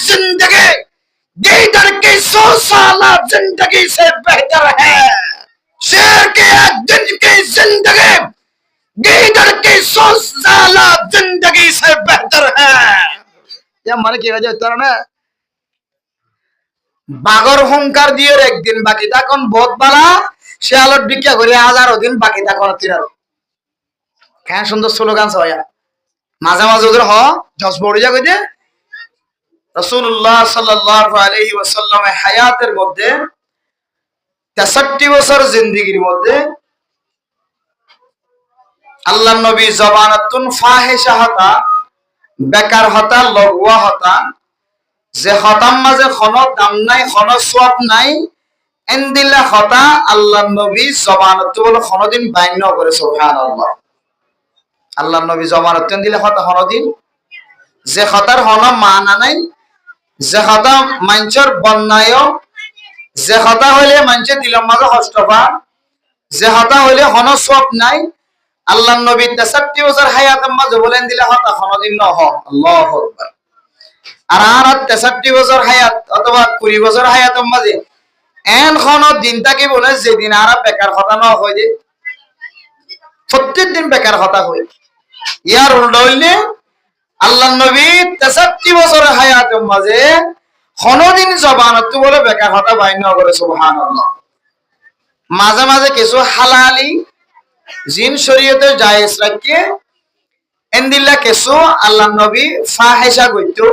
जिंदगी गीदड़ की 100 साल जिंदगी से बेहतर है। शेर के एक दिन की जिंदगी गीदड़ की 100 साल जिंदगी से बेहतर है। या মানে কি হয়ে যেত না, বাগর হুঙ্কার দিয়ে একদিন বাকি তখন বহুত বালা সে আলোর ভিক্ষা করে 1000 দিন বাকি তখন তিনার কেন সুন্দর স্লোগান ছয়া মাঝে মাঝে ওদের হ 10 বড় যা কইতে রাসূলুল্লাহ সাল্লাল্লাহু আলাইহি ওয়াসাল্লামের হায়াতের মধ্যে 63 বছর জিন্দেগির মধ্যে আল্লাহর নবী জবানাতুন ফাহিশা হতা, বেকার হতা, লগুয়া হতা, যে হতাম মাঝে কোনো দাম নাই, কোনো সওয়াব নাই, এন্দিলা হতা আল্লাহর নবী জবানাতু বলে কোনদিন বাইন করে। সুবহানাল্লাহ। আল্লাহর নবী জবানাতু দিলে হতা কোনদিন, যে হতার হন মানা নাই, যে হতা মানুষের বন্যায়, যে হতা হইলে মানুষের দিলের মাঝে কষ্ট পায়, যে হতা হইলে হন সওয়াব নাই, আল্লাহর নবী 63 বছর হায়াতের মাঝে বলেন দিলে হতা কোনদিন ন হ। আল্লাহু আকবার। আর 63 বছর হায়াত অথবা 20 বছর হায়াতের মাঝে এন কোন দিন তাকে বলে যেদিন আর বেকার কথা ন হয় যে প্রত্যেক দিন বেকার কথা হয়। ইয়ার উল্টো আল্লাহর নবী 63 বছর হায়াতের মাঝে কোনদিন জবানত বলে বেকার কথা বাইন করে। সুবহানাল্লাহ। মাঝে মাঝে কিছু হালালি জিন শরীয়তে জায়েজ রাখে এন্দিল্লা কিছু আল্লাহর নবী ফাহিশা কইতো,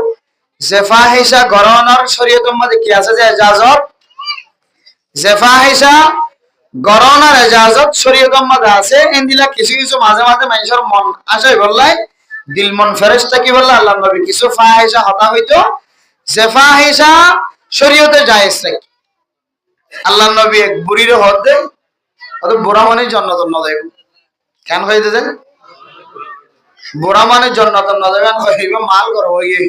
যে ফাহিশা গরনার শরীয়তের মধ্যে কি আছে যে ইজাজত, যে ফাহিশা গরনার ইজাজত শরীয়তের মধ্যে আছে। এন্দিল্লা কিছু কিছু মাঝে মাঝে মানুষের মন আসে বললাই দিল মন ফেরেশতা কি বললা আল্লাহর নবী কিছু ফাহিশা হতা হইতো, যে ফাহিশা শরীয়তে জায়েজ রাখে। আল্লাহর নবী এক বুড়ির হদ দেয়, অত বুড়া মানে জান্নাত না যাইব। কেন কইতে দেন বুড়া মানে জান্নাত না যাবেন হইব মাল করব গিয়ে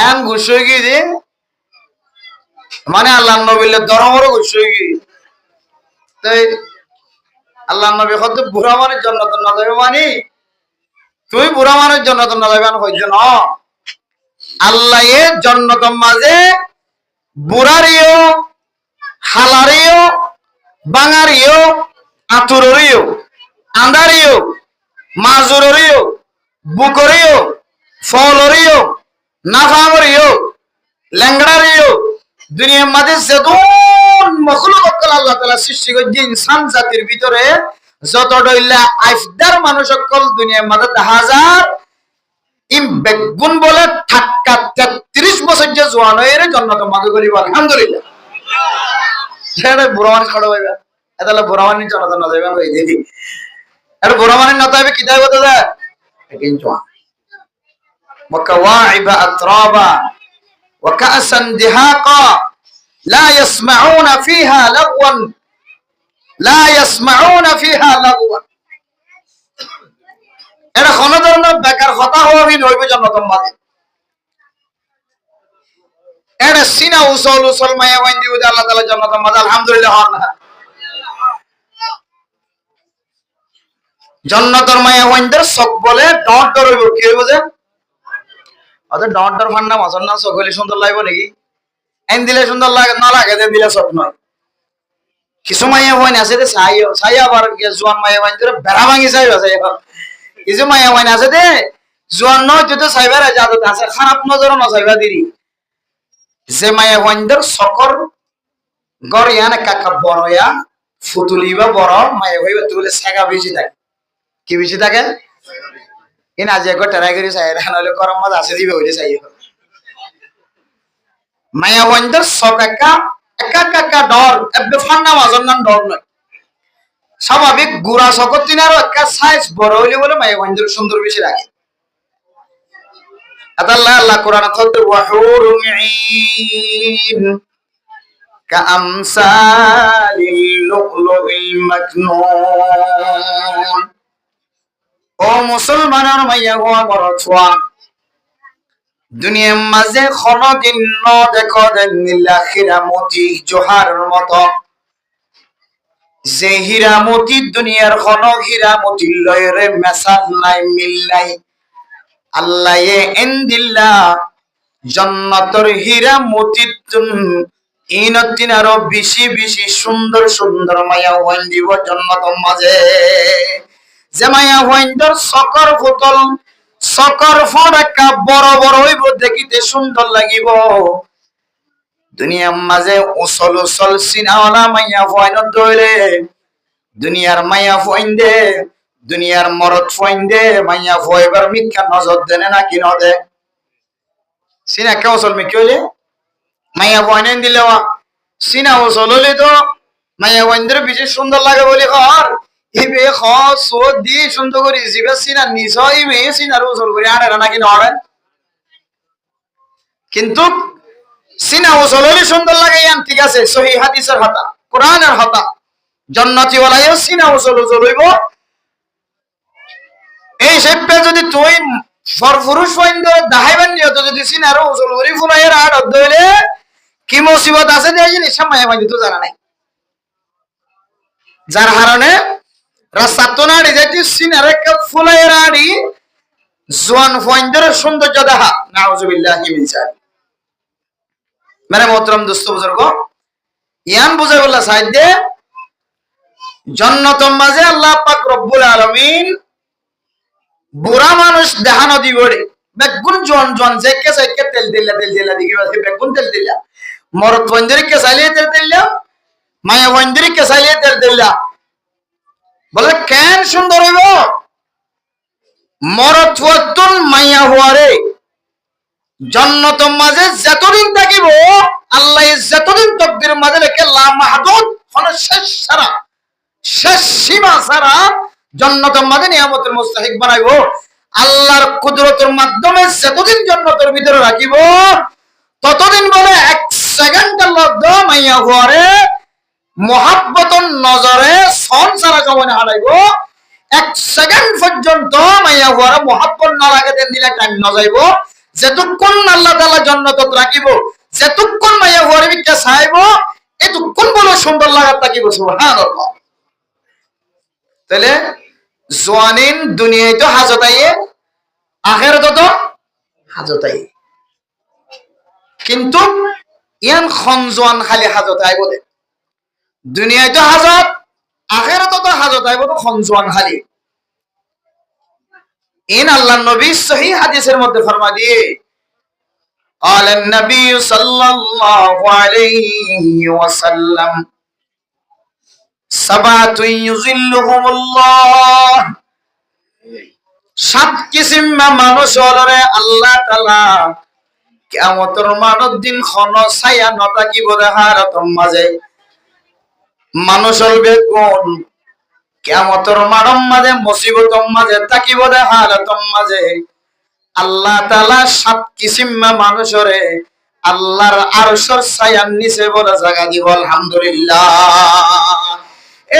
এন গুছ হয়ে গিয়ে যে মানে আল্লাহর নবীর দরবারও গুছ হয়ে গিয়ে তাই আল্লাহর নবী কত বুড়া মানে জান্নাত না যাবে মানে তুই বুড়া মানে জান্নাত না যাবেন হইছ না। আল্লাহ এ জান্নাতের মাঝে বুড়ারিও, হালারিও, বাঙারিও, আতুরিও, আন্দারিও, মাজুরিও, বুকরিও, ফলরিও, নাফামরিও, ল্যাংড়ারিও, দুনিয়ার মাঝে যেদুন মখলুক আল্লাহ তাআলা সৃষ্টি করেছে ইনসান জাতির ভিতরে যত ডইলা আইফদার মানুষ সকল দুনিয়ার মাঝে 1000 ইম বেগুন বলে ঠাক্কা 33 বছর যে জওয়ান হয়ে জান্নাতের মাঝে করিব আলহামদুলিল্লাহ। এটা বুড়া মানুষ খড় হইবে, এতালে বুড়া মানুষ জান্নাতে না যাবেন হই দেখি। এটা বুড়া মানুষ না তাইবে কি তাই বলতে যায় কিন্তু وكواعب أترابا وكأسا دهاقا لا يسمعون فيها لغوا لا يسمعون فيها لغوا। এটা কোন ধরনের বেকার কথা হবি নইবে জান্নাতের মাঝে। এটা সিনা উসল উসল মায়া ওয়াইন দিও আল্লাহ তাআলা জান্নাতের মাঝে আলহামদুলিল্লাহ হন না। জান্নাতের মায়া ওয়াইনদের সব বলে ডট ডর হইব কি হইব যে অত ডট ডর ফান্না মাছর না সকলে সুন্দর লাগবে নাকি এন দিলে সুন্দর লাগে না লাগে দেন দিলে সব নয়। কিছু মায়া ওয়াইন আছে যে ছাইও ছাইয়া আবার জোয়ান মায়া ওয়াইন ধরে বেড়া ভাঙি চাই আছে। কিছু মায়া ওয়াইন আছে দে জোয়ান নয় তুই তো চাইবার আদত আছে খারাপ নজরও না চাইবা দিরি। যে মায়া ওয়াইনদের সকর গড় ইয়ানে কাকা বড়য়া ফুতুলি বা বড় মায়া হইবা তুলে সেগা বেশি থাকে। কি বেশি থাকে ইন আজ একবার ট্রাই করি চাই নাহলে গরম মাছ আছে দিবে হইলে চাই মায়া ওয়াইনদের সব একা একা একা ডর এবে ফান্না মাছর নাম ডর নয়। স্বাভাবিক গুড়া সকর তিনারও একটা সাইজ বড় হইলে বলে মায়া ওয়াইনদের সুন্দর বেশি রাখে। আল্লাহ আল্লাহ কোরআনে বলতে ওয়াহুরুন ঈন কাআমসালিল লুলুল মাকনুন। ও মুসলমানের মাইয়া হওয়া বড় ছোয়া দুনিয়ার মাঝে কোনদিন ন দেখো নীলা হীরামতি জোহারের মতো যে হীরামতি দুনিয়ার কোন হীরামতি লয়রে মেসাল নাই মিল নাই। আল্লাহ এন্দিল্লা জান্নাতের হীরা মতিতুন ইনতিন আরো বেশি বেশি সুন্দর সুন্দর মায়া হইন দিব জান্নাতের মাঝে। যে মায়া হইন্দর সকর বোতল সকর ফড়াকা বড় বড় হইব, দেখিতে সুন্দর লাগিব। দুনিয়ার মাঝে উসল উসল সিনাওয়ালা মাইয়া হইন দইলে দুনিয়ার মাইয়া হইন্দে দুনিয়ার মরদ হইন্দে মাইয়া হইবার মিথ্যা নজর দেনে না কি নদে সিনা কে উসল মি কইলে মাইয়া হইনেন দিলে সিনা উসল হইলে তো মাইয়া হইন্দরে বেশি সুন্দর লাগে বলি কর ইবে খ সো দি সুন্দর করি জিবে সিনা নিছই মে সিনার উসল করি আরে নাকি নড়ে। কিন্তু সিনা উসল হইলে সুন্দর লাগে ইয়ান ঠিক আছে, সহিহ হাদিসের হাতা কোরআনের হাতা জান্নাতি ওয়ালায়ও সিনা উসল উসল হইব। এই শেপে যদি তুই ফরফুরুষ হইন্দে দাহাইবেন নিয়ত যদি সিনার উসল করি ফুলাইয়ের আড় দইলে কি মুসিবত আছে যে জিনিস মায়া মাইদি তো জানা নাই, যার কারণে রাস্তা তো নাড়ি যাইতে সিনারে ফুলাইয়ের আড়ি জোয়ান ফইন্দর সৌন্দর্য দেখা নাউজুবিল্লাহি মিন যালিক। মেরে মোহতরম দোস্ত বুজুর্গ, ইয়ান বুঝাই বললা সাইদে জান্নাতের মাঝে আল্লাহ পাক রব্বুল আলামিন বুড়া মানুষ দেখানো দিবরে বেগুন জন জন যে কেসে কে তেল দিলা দিগি বেগুন তেল দিলা মরদ বন্ধরি কে চাইলে তেল দিলা মায়া বন্ধরি কে চাইলে তেল দিলা বলে কেন সুন্দর হইব মরদ ওয়াতুন মাইয়া হওয়ারে জান্নাতের মাঝে যতদিন থাকিব আল্লাহ যতদিন তকদির মাঝে লেখে লা মাহদুদ হলো শেষ সারা শেষ সীমা সারা জান্নাতের মাঝে নিয়ামতের মুস্তাহিক বানাইবো। আল্লাহর কুদরতের মাধ্যমে যতদিন জান্নাতের ভিতরে রাখিব ততদিন বলে এক সেকেন্ডের মধ্যে মাইয়া হওয়ারে মহাব্বতন নজরে সন সারা জমানে হারাইব। এক সেকেন্ড পর্যন্ত মাইয়া হওয়ারে মহাব্বত না লাগে দেন দিলে টাইম না যাইব। যেতক্ষণ আল্লাহ তাআলা জান্নাতত রাখিব যেতক্ষণ মাইয়া হওয়ারে বিকে চাইব এতক্ষণ বলে সুন্দর লাগার থাকিব। সুবহানাল্লাহ। তাহলে জওয়ানিন দুনিয়ায় তো হাজত আইয়ে আখিরাত তো হাজত আইয়ে, কিন্তু ইয়ান খন জওয়ান খালি হাজত আইব দে দুনিয়ায় তো হাজত আখিরাত তো হাজত আইব তো খন জওয়ান খালি। ইন আল্লাহর নবী সহিহ হাদিসের মধ্যে ফরমা দিয়ে قال النبي صلى الله عليه وسلم সাবাতু ইউযিল্লুহুমুল্লাহ, সাত কিসিম মানুষ হলরে আল্লাহ তাআলা কিয়ামতের মানব দিন খন ছায়া নতাকিব দেখার মাঝে মানুষ হলবে কোন কিয়ামতের মানব মাঝে মুসিবতর মাঝে তাকিব দেখার মাঝে আল্লাহ তাআলা সাত কিসিম মানুষরে আল্লাহর আরশের ছায়ার নিচে বলে জায়গা দিব। আলহামদুলিল্লাহ।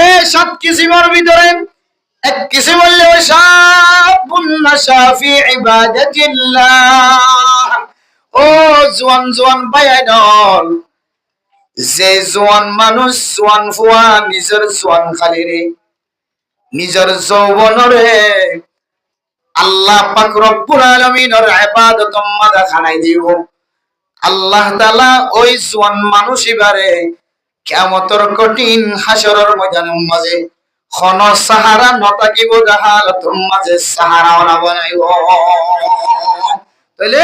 এই সাত কিসিমের ভিতরে এক কিসিম হলো শাবুন নাশা ফি ইবাদাতিল্লাহ। ও জওয়ান জওয়ান ভাইয়ানল, যে জওয়ান মানুষ জওয়ান ফুয়া নিজের জওয়ান খালিরে নিজের যৌবনরে আল্লাহ পাক রব্বুল আলামিনের ইবাদতের মাঝে খানাই দিব। আল্লাহ তাআলা ওই জওয়ান মানুষ ইবারে কিয়ামতের কঠিন হাসরের ময়দানের মাঝে খন সাহারা নতাকিব দেখালতর মাঝে সাহারা ওনা বানাইব। তাইলে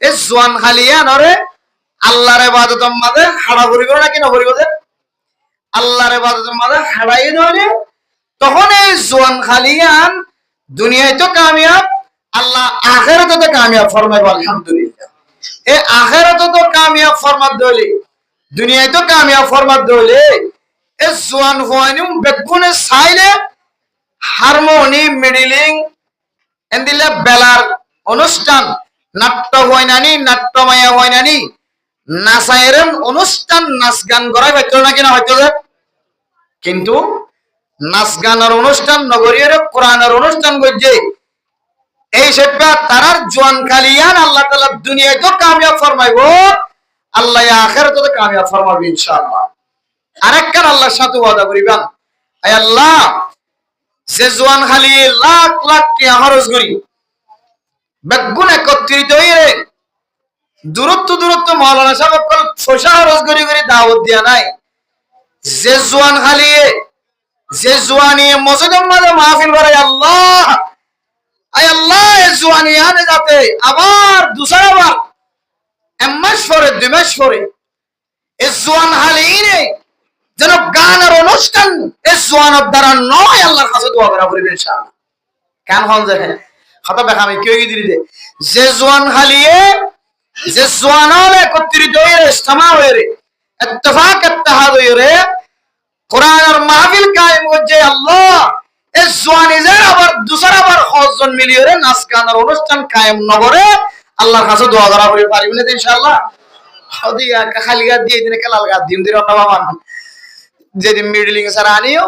এই জওয়ান খালিয়ানরে আল্লাহর ইবাদতের মাঝে খাড়া করিব নাকি না করিব? যে আল্লাহর ইবাদতের মাঝে খাড়াই ধরে তখন এই জওয়ান খালিয়ান দুনিয়ায় তো কামিয়াব, আল্লাহ আখিরাতে তো কামিয়াব ফরমাইব। আলহামদুলিল্লাহ। এই আখিরাতে তো কামিয়াব ফরমাত দলে দুনিয়ায় তো কামিয়াব ফরমাত দলে এ জওয়ান হওয়ানিম বেগুনে চাইলে হারমোনি মিডিলিং এন্দিলে বেলার অনুষ্ঠান নাট্য হয় নানি নাট্যময়া হয় নানি নাচাইরেন অনুষ্ঠান নাচ গান করাই পাইতো নাকি না হয়তো, কিন্তু নাচ গানের অনুষ্ঠান নগরীর কোরআনের অনুষ্ঠান করছে এই সেটা তারার জওয়ান খালিয়ান আল্লাহ তাআলা দুনিয়ায় তো কামিয়াব ফরমাইব, আল্লাহ আখিরাতে তো কামিয়াব ফরমাবে ইনশাআল্লাহ। আরেকবার আল্লাহর সাথে ওয়াদা করিবেন, আয় আল্লাহ যে জওয়ান খালি লাখ লাখ টাকা খরচ করি বেগুন একত্রিত হয়ে দূরত্ব মাওলানা সাহেব পয়সা খরচ করে দাওয়াত দিয়া নাই, যে জোয়ান খালিয়ে যে জোয়ানি মসজিদের মাঝে মাহফিল করে আল্লাহ আয় আল্লাহ এই জোয়ানি আনে যাতে আবার দুসরাবার এক মাস পরে 2 মাস পরে এই জোয়ান হালিয়ে যেন গানের অনুষ্ঠান এই জোয়ানের দ্বারা নয়, আল্লাহর কাছে দোয়া করা করিবে ইনশাআল্লাহ। কেন হন যায় কথা দেখা আমি কেউ দিলি দে যে জোয়ান হালিয়ে যে জোয়ানলে একত্রিত হয়ে ইজতিমা হয়ে ইত্তেফাক ইত্তেহাদ হয়ে কোরআনের মাহফিল কায়েম হচ্ছে আল্লাহ এই জোয়ানি যে আবার দুসরাবার 10 জন মিলিয়ে নাচ গানের অনুষ্ঠান কায়েম নগরে আল্লাহর কাছে দোয়া করা করিবে পারিবেন ইনশাআল্লাহ। হদি খালি গাদ দিয়ে দিনে কালাল গাদ দিন দিন অন্য বাবা যেদিন মিডলিং স্যার আনিও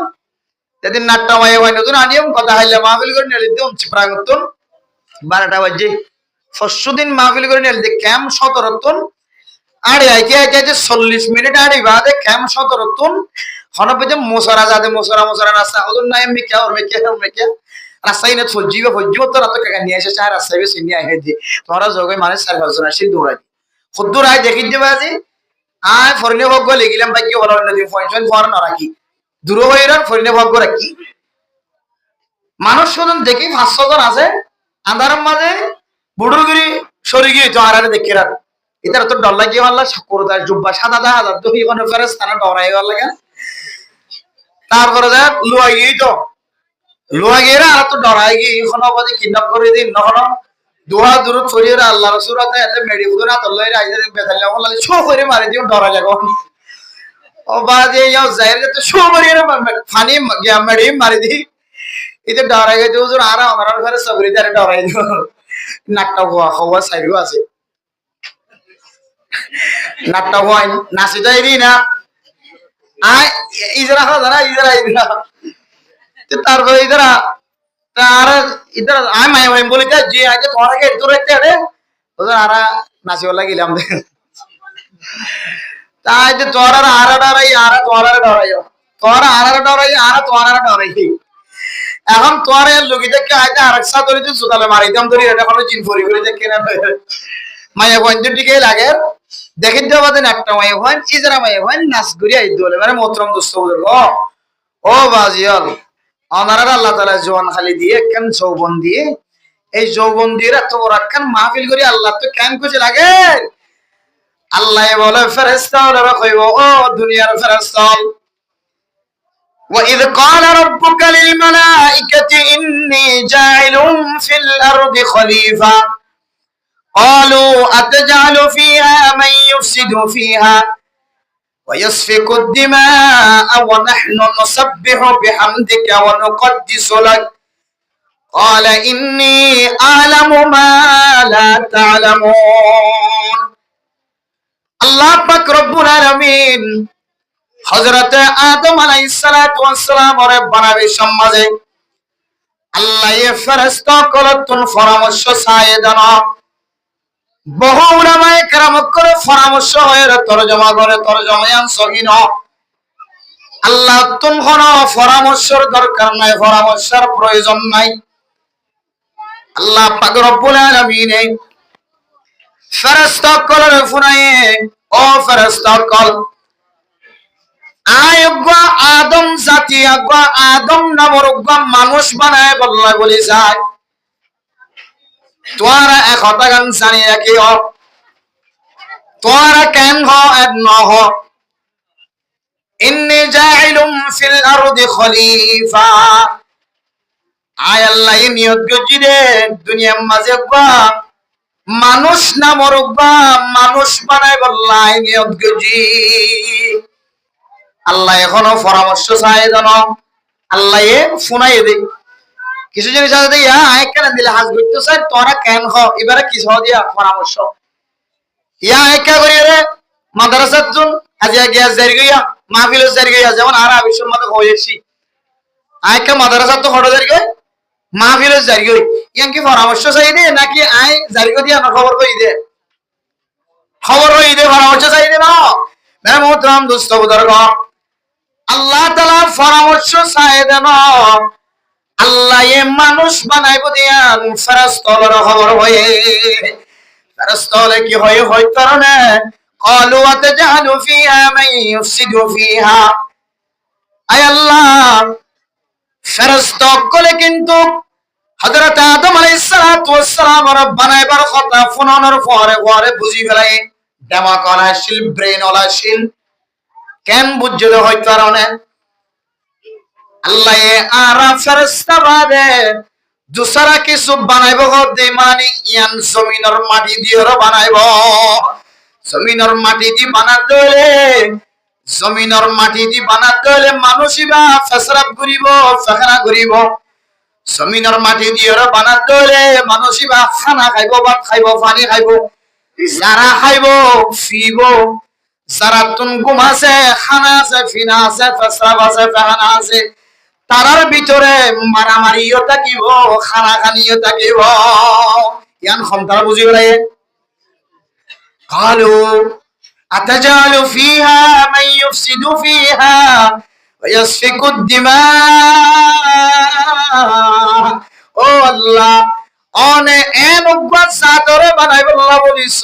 যেদিন নাট্যময় হয় নতুন আনিও কথা হাইলে মাহফিল করে নিয়ে দিম চিপ্রাগতন 12টা বাজে পরশুদিন মাহফিল করে নিয়ে ক্যাম 17 টন আড়ে আইকে 40 মিনিট আড়ে বাদে ক্যাম 17 টন হনপে মোসরা যাদে মোসরা রাস্তা ওজন নাই আমি কে রাস্তায় না ফজিবে তো রাত কাকা নিয়ে এসে চার রাস্তায় বেশি নিয়ে আই দি তোরা জগে মানে 4-5 জন আসি দৌড়াই খুদ্দুর আই দেখি দিবা আজি আয় ফরিনে ভোগ লেগিলাম ভাই কি বলা নদী পয়েন্ট ফর না রাখি দূর হইরান ফরিনে ভোগ রাখি মানুষ শুধু দেখি 500 জন আছে আন্ধারের মাঝে বুড়ুগিরি সরে গিয়ে তো আরে দেখি রাত এটার তো ডর লাগিয়ে আল্লাহ করদার জুব্বা সাদা দা হাজার তো ইবনে ফেরেশতা না ডরাই গেল লাগা তারপরে যা লুয়া গিয়ে তো লুয়া গিয়ে আর তো ডরাই গিয়ে এখন অবধি কিডন্যাপ করে দিন নহন দোয়া দূরত ফরিয়ে আল্লাহ রাসূল আতে এতে মেডি বুদনা তল্লাই রাইজে বেতালে ওলা শো করে মারি দিও ডরা লাগো ও বাজে ইয়া জাহির তো শো করে ফানি গিয়া মেডি মারি দি এতে ডরাই গেছে হুজুর আর আমার ঘরে সবরি তারে ডরাই দিও নাটটা হওয়া সাইডও আছে নাটটা হয় নাসি যাইরি না আয় ইজরা হাজারা ইজরা তারপরে ইজরা তার ইধর আয় মাই ভাই বলি যে আগে তোরা কে দূর রাখতে রে ওদের আরা নাচিওলা গেলাম তাই যে তোরা আরা ডরাই আরা তোরা ডরাই তোরা আরা ডরাই আরা তোরা ডরাই এখন তোরে লগি দেখে আইতে আরেকসা ধরে যে সুতালে মারি দাম ধরি এটা কোনো চিন ফরি করে দেখে না মায়া পয়েন্ট দিকে লাগে দেখিন তো বাদে একটা মায়া পয়েন্ট ইজরা মায়া পয়েন্ট নাচ ঘুরি আই দলে মানে মোতরম দোস্ত ও বাজিয়াল আমারা আল্লাহ তাআলা জওয়ান খালি দিয়ে কেন যৌবন দিয়ে এই যৌবন দিয়ে তো রাখান মাহফিল করি আল্লাহ তো কেন কিছু লাগে আল্লাহ বলে ফেরেশতারা কইব ও দুনিয়ার ফেরেশতা وَإِذْ قَالَ رَبُّكَ لِلْمَلَائِكَةِ إِنِّي جَاعِلٌ فِي الْأَرْضِ خَلِيفَةً قَالُوا أَتَجْعَلُ فِيهَا مَن يُفْسِدُ فِيهَا وَيَسْفِكُ الدِّمَاءَ وَنَحْنُ نُسَبِّحُ بِحَمْدِكَ وَنُقَدِّسُ لَكَ قَالَ إِنِّي أَعْلَمُ مَا لَا تَعْلَمُونَ আল্লাহ পাক রব্বুল আলামিন হযরত আদম আলাইহিস সালাতু ওয়াস সালাম এর বানাবে সমাজে আল্লাহ এই ফেরেশতা কলতুন পরামর্শ চায় দেন বহু উলামায়ে কেরাম করে পরামর্শ হয়ে তরজমায়ান সহিন আল্লাহ তুন কোনো পরামর্শের দরকার নাই পরামর্শের প্রয়োজন নাই আল্লাহ পাক রব্বুল আলামিন ফেরেশতা কলরে ফুনায়ে ও ফেরেশতা কল আয়গা আদম জাতি আগা আদম নামর মানুষ বানায় বললা বলি যায় তোরা এক কথা গান জানি রাখিও তোরা কেন হ এক নহ ইন্নী জাইলুম ফিল আরদি খলিফা আয় আল্লাহ নিয়ত গজি রে দুনিয়ার মাঝে গা মানুষ নামর মানুষ বানায় বললা নিয়ত গজি আল্লাহ এখনো পরামর্শ চাই জানো আল্লাহ ফোনাই দে কিছু জিনিস আছে ইয়া আয় কেন দিলে হাজ করতে চাই তোরা কেন হ এবারে কিছু দিয়া পরামর্শ ইয়া একা করি রে মাদ্রাসাত জুন আজি গিয়া জারি গিয়া মাহফিল জারি গিয়া যেমন আর আবিষ্কার মত হয়েছি আয়কা মাদ্রাসাত তো হড় জারি গই মাহফিল জারি গই ইয়ান কি পরামর্শ চাই দে নাকি আয় জারি দিয়া না খবর কই দে পরামর্শ চাই দে না মেরে মোহতরম দোস্ত বুজুর্গ আল্লাহ তাআলা পরামর্শ চায় দেন আল্লাহ মানুষ বানাইব দিয়ান ফেরেশতার খবর হয়ে ফেরেশতারা কি হয় কারণে ক্বালু আতাজালু ফিহা মান ইউফসিদু ফিহা। আয় আল্লাহ, ফেরেশতাগণ কিন্তু হযরত আদম আলাইহিস সালাতু ওয়াস সালাম বানাইবার কথা ফোনানোর পরে পরে বুঝি ফেলাই দিমাগ ওলাশীল, ব্রেন ওলাশীল, কেন বুঝতে হয় কারণে আল্লাহ আর ফেরেশতা বাদে দুসরা কিছু বানাইব দে, মানে ইয়ান জমিনের মাটি দিয়ে বানাইব। জমিনের মাটি দি বানাতে হলে জমিনের মাটি দি বানাতে হলে মানুষই বা ফেসরাব করিব, ফেখরা করিব। জমিনের মাটি দিয়ে বানাতে হলে মানুষই বা খানা খাইব, ভাত খাইব, পানি খাইব। যারা খাইব ফিব, যারা তুন ঘুম আছে, খানা আছে, ফিনা আছে, ফেসরাব আছে, ফেখানা আছে, তারার ভিতরে মারামারিও থাকিব, খানা খানিও থাকিব। ইয়ান ক্ষমতা বুঝিব লাগে। কালু আতাজালু ফিহা মান ইউফসিদু ফিহা ওয়া ইয়াসফিকু দিমা। ও আল্লাহ, অনে এমবা জাতরে বানাইব আল্লাহ বলিস,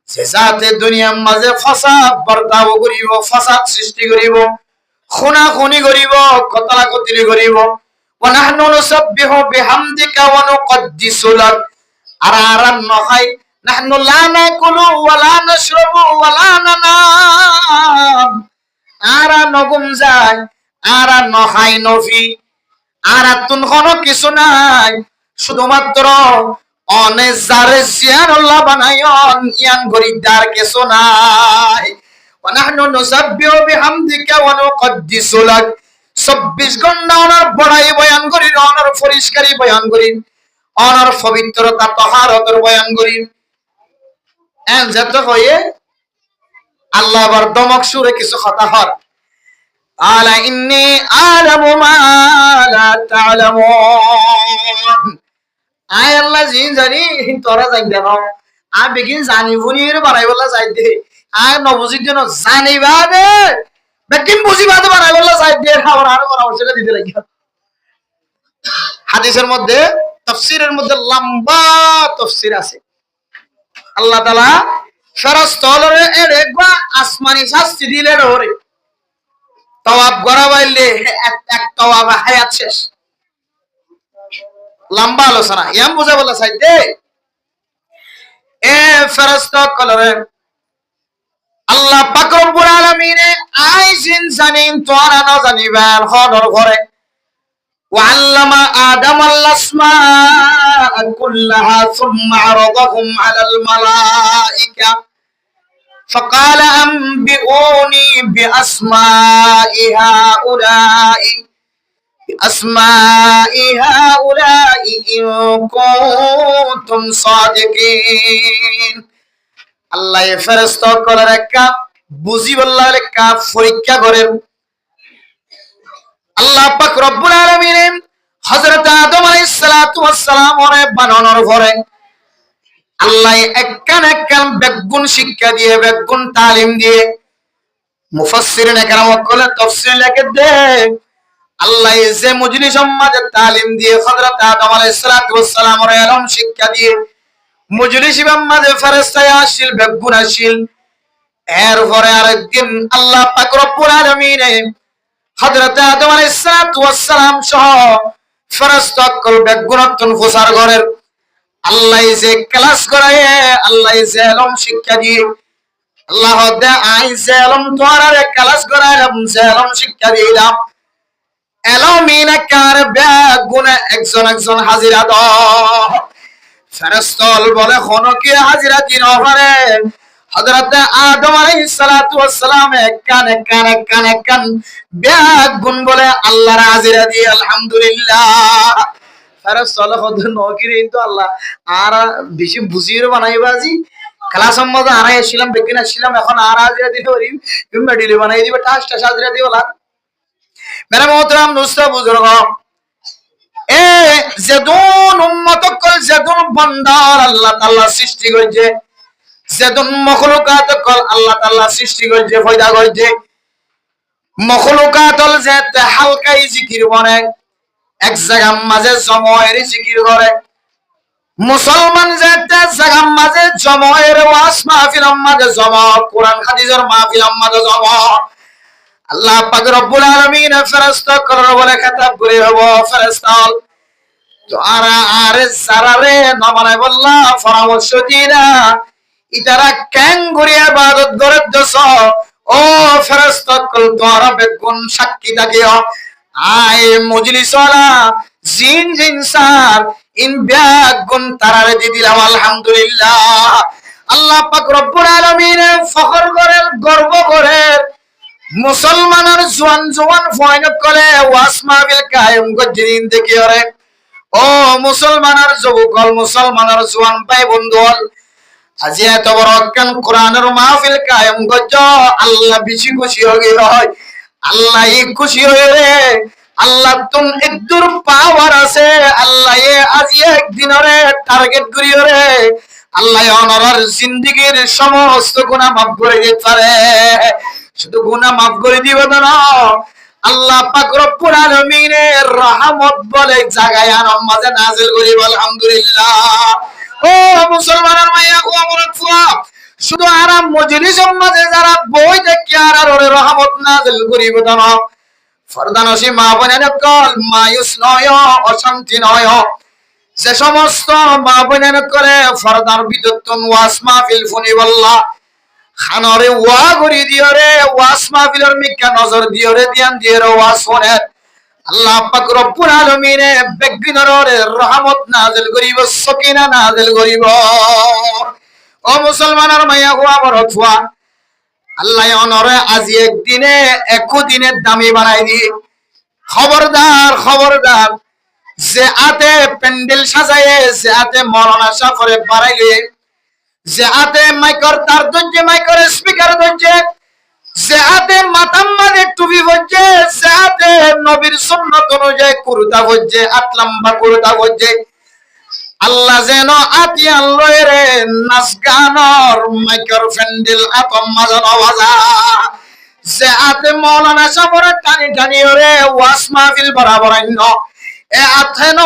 যে জাতে দুনিয়ার মাঝে ফাসাদ বর্তাও করিব, ফাসাদ সৃষ্টি করিব, খুনাখুনি করিব, কতলাকতলি করিব। ওয়া নাহনু নুসাব্বিহু বিহামদিকা ওয়া নুকদ্দিসু লাক। আর নহাই নাহনু লা নাকুলু ওয়া লা নাশরাবু ওয়া লা নানাম। আর নগুম যায়, আর নহাই নফি, আর তুন কোনো কিছু নাই, শুধুমাত্র অনে জারে জিয়ান আল্লাহ বানায়ন ইয়ান গরিদার কিছু নাই। ওয়া নাহনু নুসাব্বিহু বিহামদিকা ওয়া নুকদ্দিসু লাক। 24 ঘন্টা ওনার বড়াই বয়ান করি, ওনার পরিষ্কারই বয়ান করি, ওনার পবিত্রতা তাহারতের বয়ান করি। এন যত হয়ে আল্লাহ আবার দমক সুরে কিছু কথা হর, আলা ইন্নী আলামু মা লা তা'লামুন। আয় আল্লাহ জিন জানি তোরা জানি দেখো, আ বেগিন জানি ভুনির বানাই বলা যাই দে, আয় নবুজির জন্য জানিবা দে, বেগিন বুঝিবা দে বানাই বলা যাই দে। আবার আরো পরামর্শ দিতে লাগি। হাদিসের মধ্যে, তাফসীরের মধ্যে লম্বা তাফসীর আছে। আল্লাহ তাআলা ফেরেশতারে একবার আসমানি শাস্তি দিলে ওরে তওয়াব করা বাইলে এক তওয়াব হায়াত শেষ। লম্বা আলোচনা ইয়াম বুঝা বলা চাইতে। এ ফেরেশতা কলরে আল্লাহ পাক রব্বুল আলামিনে আইজিন জানিন তোরা না জানিবার হদর ঘরে। وعلم آدم الأسماء كلها ثم عرضهم على الملائكة فقال أنبئوني بأسماء هؤلاء إن كنتم صادقين। আল্লাহ ফেরেশতা কলে রেখা বুঝি বললা রেখা পরীক্ষা করেন। আল্লাহ পাক রব্বুল আলামিন হযরত আদম আলাইহিস সালাতু ওয়াস সালাম ওরে বানানোর পরে আল্লাহ একখান বেগুন শিক্ষা দিয়ে, বেগুন তালিম দিয়ে, মুফাসসিরিনে কেরাম কলে তাফসীর লিখে দে আল্লাহ যে মুজলিস উম্মাদের তালিম দিয়ে হযরত আদম আলাইহিস সালাতু ওয়াস সালাম ওরে ইলম শিক্ষা দিয়ে মুজলিস উম্মাদের ফেরেশতা আসিল, বেগুন আসিল। এরপরে আরেকদিন আল্লাহ পাক রব্বুল আলামিন হযরত আদম আলাইহিস সালাতু ওয়াস সালাম সহ ফেরেশতা কল বেগুনতন ফুসার ঘরের আল্লাহ যে ক্লাস করায়, আল্লাহ যে ইলম শিক্ষা দিয়ে, আল্লাহ দে আই যে ইলম তোরারে ক্লাস করাইলাম, যে ইলম শিক্ষা দিলাম, ইলমিনা কার বেগুনে একজন একজন হাজিরা দ। ফেরেশতা বলে কোন কি হাজিরা দিন পারে? হযরত আদম আলাইহিস সালাতু ওয়াস সালাম কান বেগুন বলে আল্লাহর হাজিরা দিয়ে আলহামদুলিল্লাহ। ফেরেশতা হদ নকিরিন তো আল্লাহ আর বেশি বুঝিয়ে বানাইবাজি ক্লাস মধ্যে আড়াই আসছিলাম, বেগিন আসছিলাম, এখন আর হাজিরা দিতে পারি, তুমি মেডিলে বানাই দিবে, টাসটা হাজিরা দিওলা। মেরা মোহতারাম দোস্ত বুজুর্গ, এ যেদুন উম্মত কল যেদুন বান্দার আল্লাহ তাআলা সৃষ্টি করেছে, যেদুন মখলুকাত কল আল্লাহ তাআলা সৃষ্টি করেছে, পয়দা করেছে, মখলুকাত হল যে হালকাই জিকির করে, এক জায়গার মাঝে সময়ের জিকির করে, মুসলমান যেতে জায়গার মাঝে জমায়ের ওয়াজ মাহফিল মাঝে জমা, কোরআন হাদিসের মাহফিল মাঝে জমা, আল্লাহ পাক রব্বুল আলামিন ফেরেশতা করার বলে খেতাব করে হবো ফেরেশতা তো আরে সারারে নমানে বললা পরামর্শ দিনা ইতারা কেন ঘুরে ইবাদত করে দছ ও ফেরেশতা কল তোরা বেগুন সাক্ষী থাকিও আয় মজলিস ওয়ালা জিন ইনসান ইন বেগুন তারারে দি দিলাম আলহামদুলিল্লাহ। আল্লাহ পাক রব্বুল আলামিন ফখর করে গর্ব করে মুসলমানের জোয়ান জোয়ান ফয়নত করে ওয়াজ মাহফিল কায়েম গজ্জিন দেখি ওরে ও মুসলমানের যুবকল মুসলমানের জোয়ান ভাই বন্ধুল আজি এত বড় কান কোরআনের মাহফিল কায়েম গজ্জ আল্লাহ বেশি খুশি হয়ে হয় আল্লাহ খুশি হয়ে রে আল্লাহ তুম ইদ্দুর পাওয়ার আছে আল্লাহ আজি একদিন রে টার্গেট করি রে আল্লাহ অনরার জিন্দেগীর সমস্ত গুনাহ মাফ করে দিতে পারে শুধু গুনাহ মাফ করে দিবে না আল্লাহ পাক রব্বুল আলামিনের রহমত বলে জায়গায় আনাম মাঝে নাযিল করিব আলহামদুলিল্লাহ। ও মুসলমানের মাইয়া গো আমার ফুয়া শুধু আরাম মজলিসের মাঝে যারা বই দেখি আর ওরে রহমত নাযিল করিব না ফরদানসি মা বোনের কল মায়ুস নয় অশান্তি নয় যে সমস্ত মা বোনের করে ফরদার বিদ্যুৎ ওয়াজ মাহফিল ফুনিবাল্লাহ খানরে ওয়া করি দিও রে ওয়াজ মাহফিলের মিকা নজর দিও রে ধ্যান দিও রে ওয়াজ শুনে আল্লাহ পাক রব্বুল আলামিন বেগিনর রহমত নাযিল করিব সকিনা নাযিল করিব। ও মুসলমানের মাইয়া গো আমার ফুয়া আল্লাহ অনরে আজি একদিনে একদিনের দামি বানাই দি খবরদার খবরদার যে আতে প্যান্ডেল সাজায়ে যে আতে মরনা সাফরে বাড়াইলে যে হাতে মাইকর তার ধরছে মাইকর স্পিকার ধরছে যে হাতে মাথার মাঝে টুপি ভরছে যে হাতে নবীর সুন্নাত অনুযায়ী কুরতা ভরছে আট লম্বা কুরতা ভরছে আল্লাহ যেন আতি আল্লাহ রে নাচ গানর মাইকর প্যান্ডেল আতম মাঝে নওয়াজা যে হাতে মৌলানা সাফরে টানি টানি রে ওয়াজ মাহফিল বরাবর এ আথেন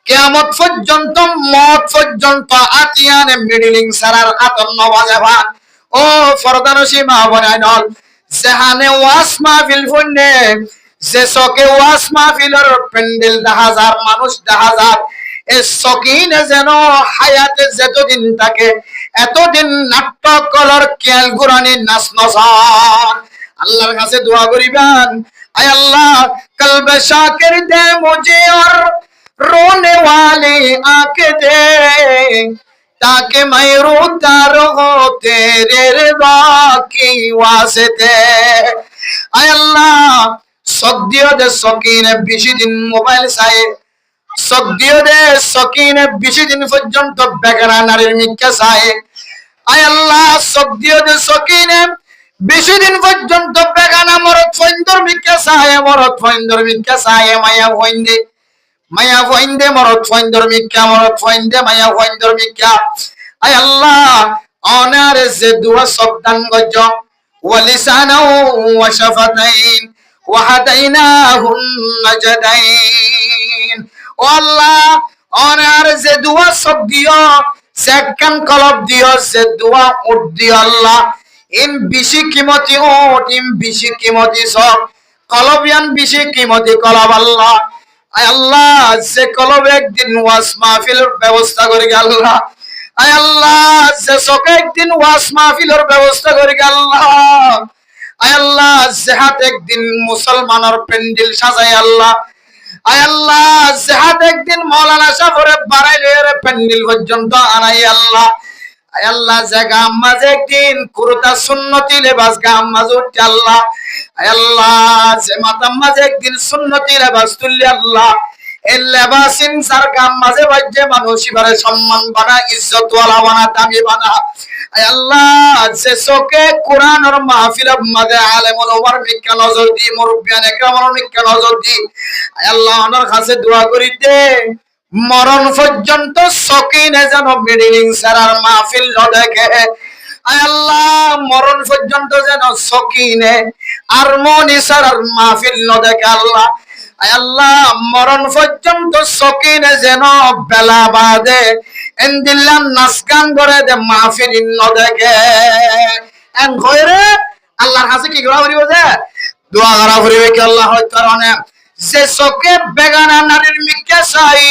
কিয়ামত পর্যন্ত মত পর্যন্ত আতিয়ানে মিডলিং সারার আতন নওয়াজেবা ও ফরদানসি মা বনাইনল যেহানে ওয়াজ মাহফিল ফন্নে যে সকে ওয়াজ মাহফিলের প্যান্ডেল 10,000 মানুষ 10,000 এই সকিনে যেন হায়াতে যতদিন থাকে এতদিন নাটক কলর কেল গুরানি নাচ নসান আল্লাহর কাছে দোয়া করিবেন আয় আল্লাহ কলবে শাকির দে মুঝে और रोने वाली आंखें दे ताकि मैं रोता रहूं तेरे रिज़ा की वास्ते आय अल्लाह सदियो दे सकीने बेশি দিন মোবাইল চাই সদিयो দে সকিনে বেশি দিন পর্যন্ত বেগানা নারীর মিক্কা চাই আয় আল্লাহ সদিयो দে সকিনে বেশি দিন পর্যন্ত বেগানা মরদ ফইন্দর মিক্কা চাই মরদ ফইন্দর মিক্কা চাই মায়া হইন্দে মায়া ফইন্দে মরদ ফইন্দর মিক্কা মরদ ফইন্দে মায়া ফইন্দর মিক্কা আয় আল্লাহ অনারে যে দুয়া শব্দান গজ ওয়ালিসানা ওয়া শাফাতাইন ওয়া হাদাইনাহুন নাজদাইন ও আল্লাহ অনারে যে দুয়া শব্দ দিও সেকান কলব দিও সে দুয়া উঠ দিও আল্লাহ ইন বেশি কিমতি উঠ ইন বেশি কিমতি সব কলবিয়ান বেশি কিমতি কলব আল্লাহ আয় আল্লাহ যে কলব একদিন ওয়াজ মাহফিলের ব্যবস্থা করে আল্লাহ আয় আল্লাহ যে সকে একদিন ওয়াজ মাহফিলের ব্যবস্থা করে আল্লাহ আয় আল্লাহ যে হাত একদিন মুসলমানের প্যান্ডেল সাজায় আল্লাহ আয় আল্লাহ যে হাত একদিন মাওলানা সাফরে বাড়াইলে প্যান্ডেল পর্যন্ত আনাই আল্লাহ আয় আল্লাহ যে গাম মাঝে একদিন কুরতা সুন্নতি লেবাস গাম মাঝে উঠে আল্লাহ আয় আল্লাহ যে মাতাম মাঝে একদিন সুন্নতি লেবাস তুললে আল্লাহ এই লেবাসিন সার গাম মাঝে বাজে মানুষ ইবারে সম্মান বানা ইজ্জত ওয়ালা বানা দামি বানা আয় আল্লাহ যে সকে কোরআনের মাহফিল মাঝে আলেমুল ওমর মিক্কা নজর দি মুরব্বিয়ান একরামুল মিক্কা নজর দি আয় আল্লাহ ওনার কাছে দোয়া করি দে মরণ পর্যন্ত সকিনে যেন মিডিলিং সারার মাহফিল ন দেখে আয় আল্লাহ মরণ পর্যন্ত যেন সকিনে আর মনি সারার মাহফিল ন দেখে আল্লাহ আয় আল্লাহ মরণ পর্যন্ত সকিনে যেন বেলা বাদে এন্দিল্লাম নাচ গান করে দে মাহফিল ন দেখে এন কইরে আল্লাহর কাছে কি করা হইব যে দোয়া করা হইব কি আল্লাহ হয়তো কারণে যে চোখে বেগানা নারীর মিকে চাই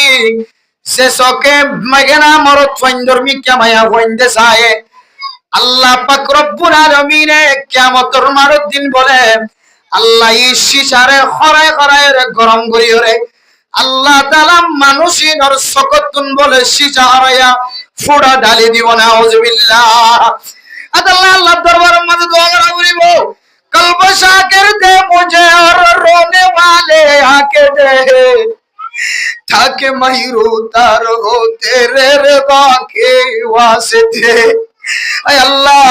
যে চোখে মেঘেনা মরদ ফৈন্দর মিকে মায়া ফৈন্দে চায় আল্লাহ পাক রব্বুল আলামিনে কিয়ামতের মারুদ দিন বলে আল্লাহ এই শিশারে খরায় খরায় গরম করি রে আল্লাহ তাআলা মানুষিনর সকতুন বলে শিশা হারায়া ফুড়া ঢালি দিব না আউযুবিল্লাহ আল্লাহ আল্লাহ দরবারের মধ্যে দোয়া করা করিব কলব শাকির দে মুঝে और रोने वाले आके दे ताकि मैं रोता रहूं तेरे रज़ा के वास्ते আয় আল্লাহ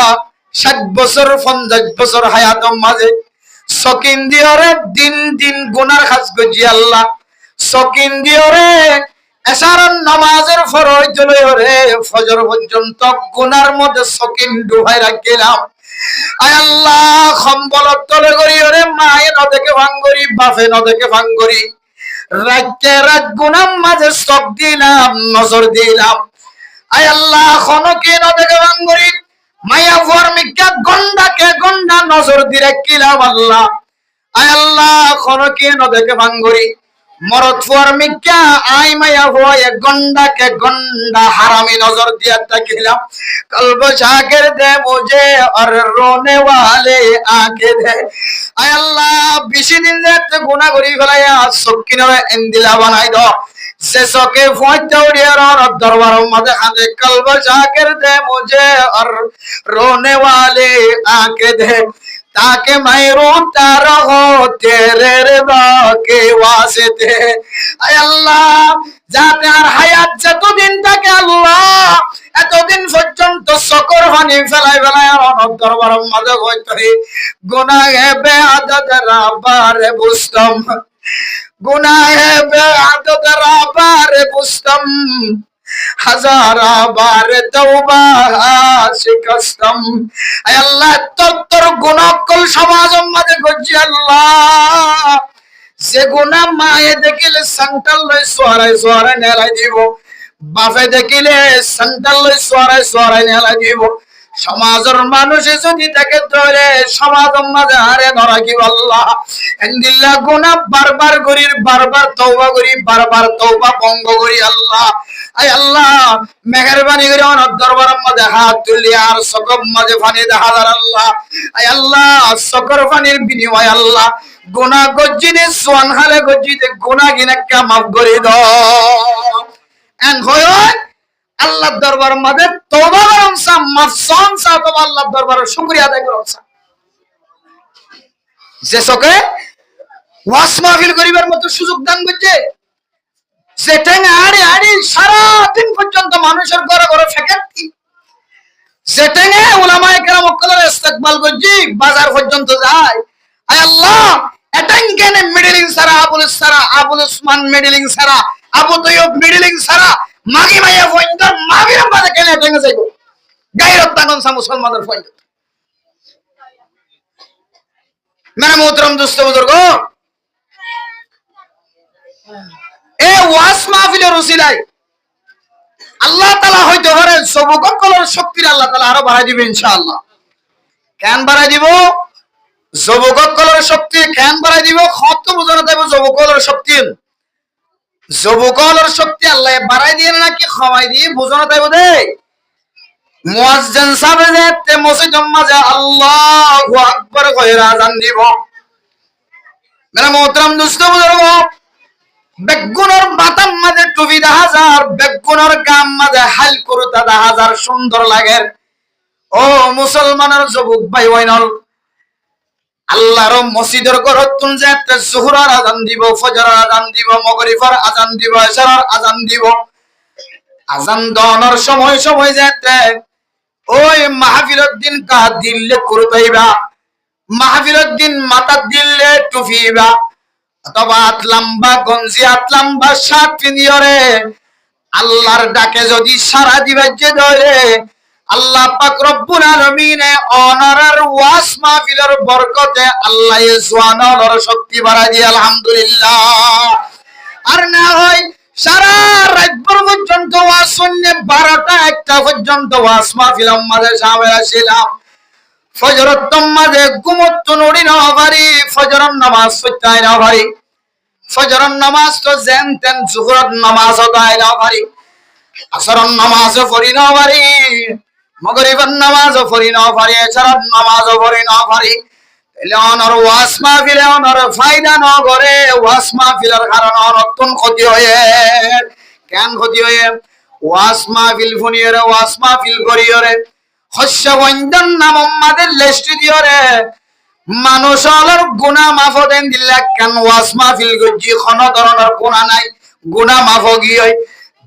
60 বছর 50 বছর হায়াতের মাঝে সকিন দিওরে দিন দিন গুনার কাজ গজি আল্লাহ সকিন দিওরে এশারার নামাজের ফরজ লইরে ফজর পর্যন্ত গুনার মধ্যে সকিন ডুবাই রাখিলাম আয় আল্লাহ সম্বলত তলে করি ওরে মায়ে নদেকে ভাঙ্গরি বাপে নদেকে ভাঙ্গরি রাজ্যে রাত গুনার মাঝে সব দিলাম নজর দিলাম আয় আল্লাহ খনকে নদেকে ভাঙ্গরি মায়া ফরমিকা গন্ডাকে গন্ডা নজর দিয়ে রাখিলাম আল্লাহ আয় আল্লাহ খনকে নদেকে ভাঙ্গরি মরদ ফরমিকা আই মায়া হয় গন্ডাকে গন্ডা হারামি নজর দিয়ে তাকিলাম কলব শাকির দে মুঝে और रोने वाले आके दे আয় আল্লাহ বেশি দিন যাতে গুনাহ করি ফেলায়া সকিনরে এন্দিলা বানাই দাও से सोके फोटो और दरबारों मत आने कल्ब शाकिर दे मुझे और रोने वाले आके दे ताकि मैं रोता रहूं तेरे रज़ा के वास्ते आय अल्लाह जाते আর হায়াত যতদিন থাকে আল্লাহ এতদিন পর্যন্ত সকর পানি ফেলাই ফেলাই আর দরবারের মধ্যে হইতে গুনাহে বেআদত রাবারে বুঝতাম গুনাহে বেআদত রাবারে বুঝতাম হাজারা বারে তওবা শিকস্তম আয় আল্লাহ তোর গুনাহকল সমাজের মধ্যে গজি আল্লাহ যে গুনাহ মায়ে দেখিলে সংটাল লই সোয়ারাই সোয়ারাই নেলাই দিব বাপে দেখিলে সংটাল লই সোয়ারাই সোয়ারাই নেলাই দিব সমাজের মানুষ যদি তাকে ধরে সমাজের মাঝে হারে ধরা কি আল্লাহ এন্দিল্লা গুনাহ বারবার করি বারবার তওবা করি বারবার তওবা ভঙ্গ করি আল্লাহ আয় আল্লাহ মেহেরবানি করে আমার দরবারের মধ্যে হাত তুলি আর সকব মাঝে পানি দেখা দার আল্লাহ আয় আল্লাহ সকর পানির বিনিময় আল্লাহ গুনাহ গজ্জিনে সোয়ান হালে গজ্জিতে গুনাহ গিনাক্কা মাফ করে দাও এন্ড হয় আল্লাহর দরবারের মধ্যে তওবা করুন সা মাফসান সা তো আল্লাহর দরবারে শুকরিয়া আদায় করুন সা যে সকে ওয়াজ মাহফিল করিবার মতো সুযোগ দান করছে যেটাঙ্গে আড়ি আড়ি সারা দিন পর্যন্ত মানুষের ঘরে ঘরে ফেকাতি যেটাঙ্গে উলামায়ে কেরাম ওকলের ইস্তেকবাল করছি বাজার পর্যন্ত যায় আয় আল্লাহ এটাঙ্গে মিডলিং সারা আবুল উসমান মিডলিং সারা আবু তৈয়ব মিডলিং সারা মাগি মাইয়া ফইন্দর মাগির বাদে কেন এটাঙ্গে যাইব গায়রত তাগন সা মুসলমানের ফইন্দ মেরে মোহতরম দোস্ত বুজুর্গ এ ওয়াজ মাহফিলের উসিলায় আল্লাহ তাআলা হয়তো পারে যুবকদের শক্তি আল্লাহ তাআলা আরো বাড়াই দিবেন ইনশাআল্লাহ কেন বাড়াই দিব যুবকদের শক্তি কেন বাড়াই দিব কত বুঝানো দেব যুবকদের শক্তি আল্লাহ বাড়াই দিয়ে নাকি ক্ষমাই দিয়ে বুঝানো দেব দে মুয়াজ্জিন সাহেব যে মসজিদের মাঝে আল্লাহু আকবার কইরা আযান দিব মেরা মোহতরম দোস্ত বুজুর্গ বেগুনের মাথার মাঝে টুপি 10,000 বেগুনের গাম মাঝে হাল করুতা 10,000 সুন্দর লাগে ও মুসলমানের যুবক ভাই ওয়াইনল আল্লাহর মসজিদের ঘরতুন যেতে যোহরের আযান দিব ফজরের আযান দিব মাগরিবের আযান দিব ইশারার আযান দিব আযান দেওয়ার সময় যেতে ওই মাহফিলের দিন কা দিলে করতাইবা মাহফিলের দিন মাথা দিলে টুপিবা অথবা আতলাম্বা গঞ্জি আতলাম্বা শার্ট পিনিয়রে আল্লাহর ডাকে যদি সারা দিবে যে ধরে আল্লাহ পাক রব্বুল আলামিন অনারার ওয়াজ মাহফিলের বরকতে আল্লাহ সুবহানাহু শক্তি বাড়ায় দিয়ে আলহামদুলিল্লাহ। আর না হয় সারা রাত পর্যন্ত ওয়াজ শুনলে 12টা 1টা পর্যন্ত ওয়াজ মাহফিল আমাদের সামনে ছিলাম। ফজরের মাঝে ঘুমত নড়ি না পারি, ফজরের নামাজ পড়তে না পারি, ফজরের নামাজ তো জেন তেন, জোহরের নামাজ আদায় না পারি, আসরের নামাজও পড়ি না পারি, মাগরিবের নামাজও পড়ি না পারি, এশারের নামাজও পড়ি না পারি। তাহলে অনর ওয়াজ মাহফিলে অনর ফায়দা ন করে, ওয়াজ মাহফিলের কারণে অনর্তন ক্ষতি হয়ে। কেন ক্ষতি হয়ে? ওয়াজ মাহফিল ফুনিয়রে, ওয়াজ মাহফিল করিয়রে শস্য বন্ধন নাম আমাদের লেস্টি দিয়রে মানুষ হলার গুনাহ মাফ দেন দিল্লা। কেন ওয়াজ মাহফিল গজি কোন ধরনের গুনাহ নাই, গুনাহ মাফ গিয়ে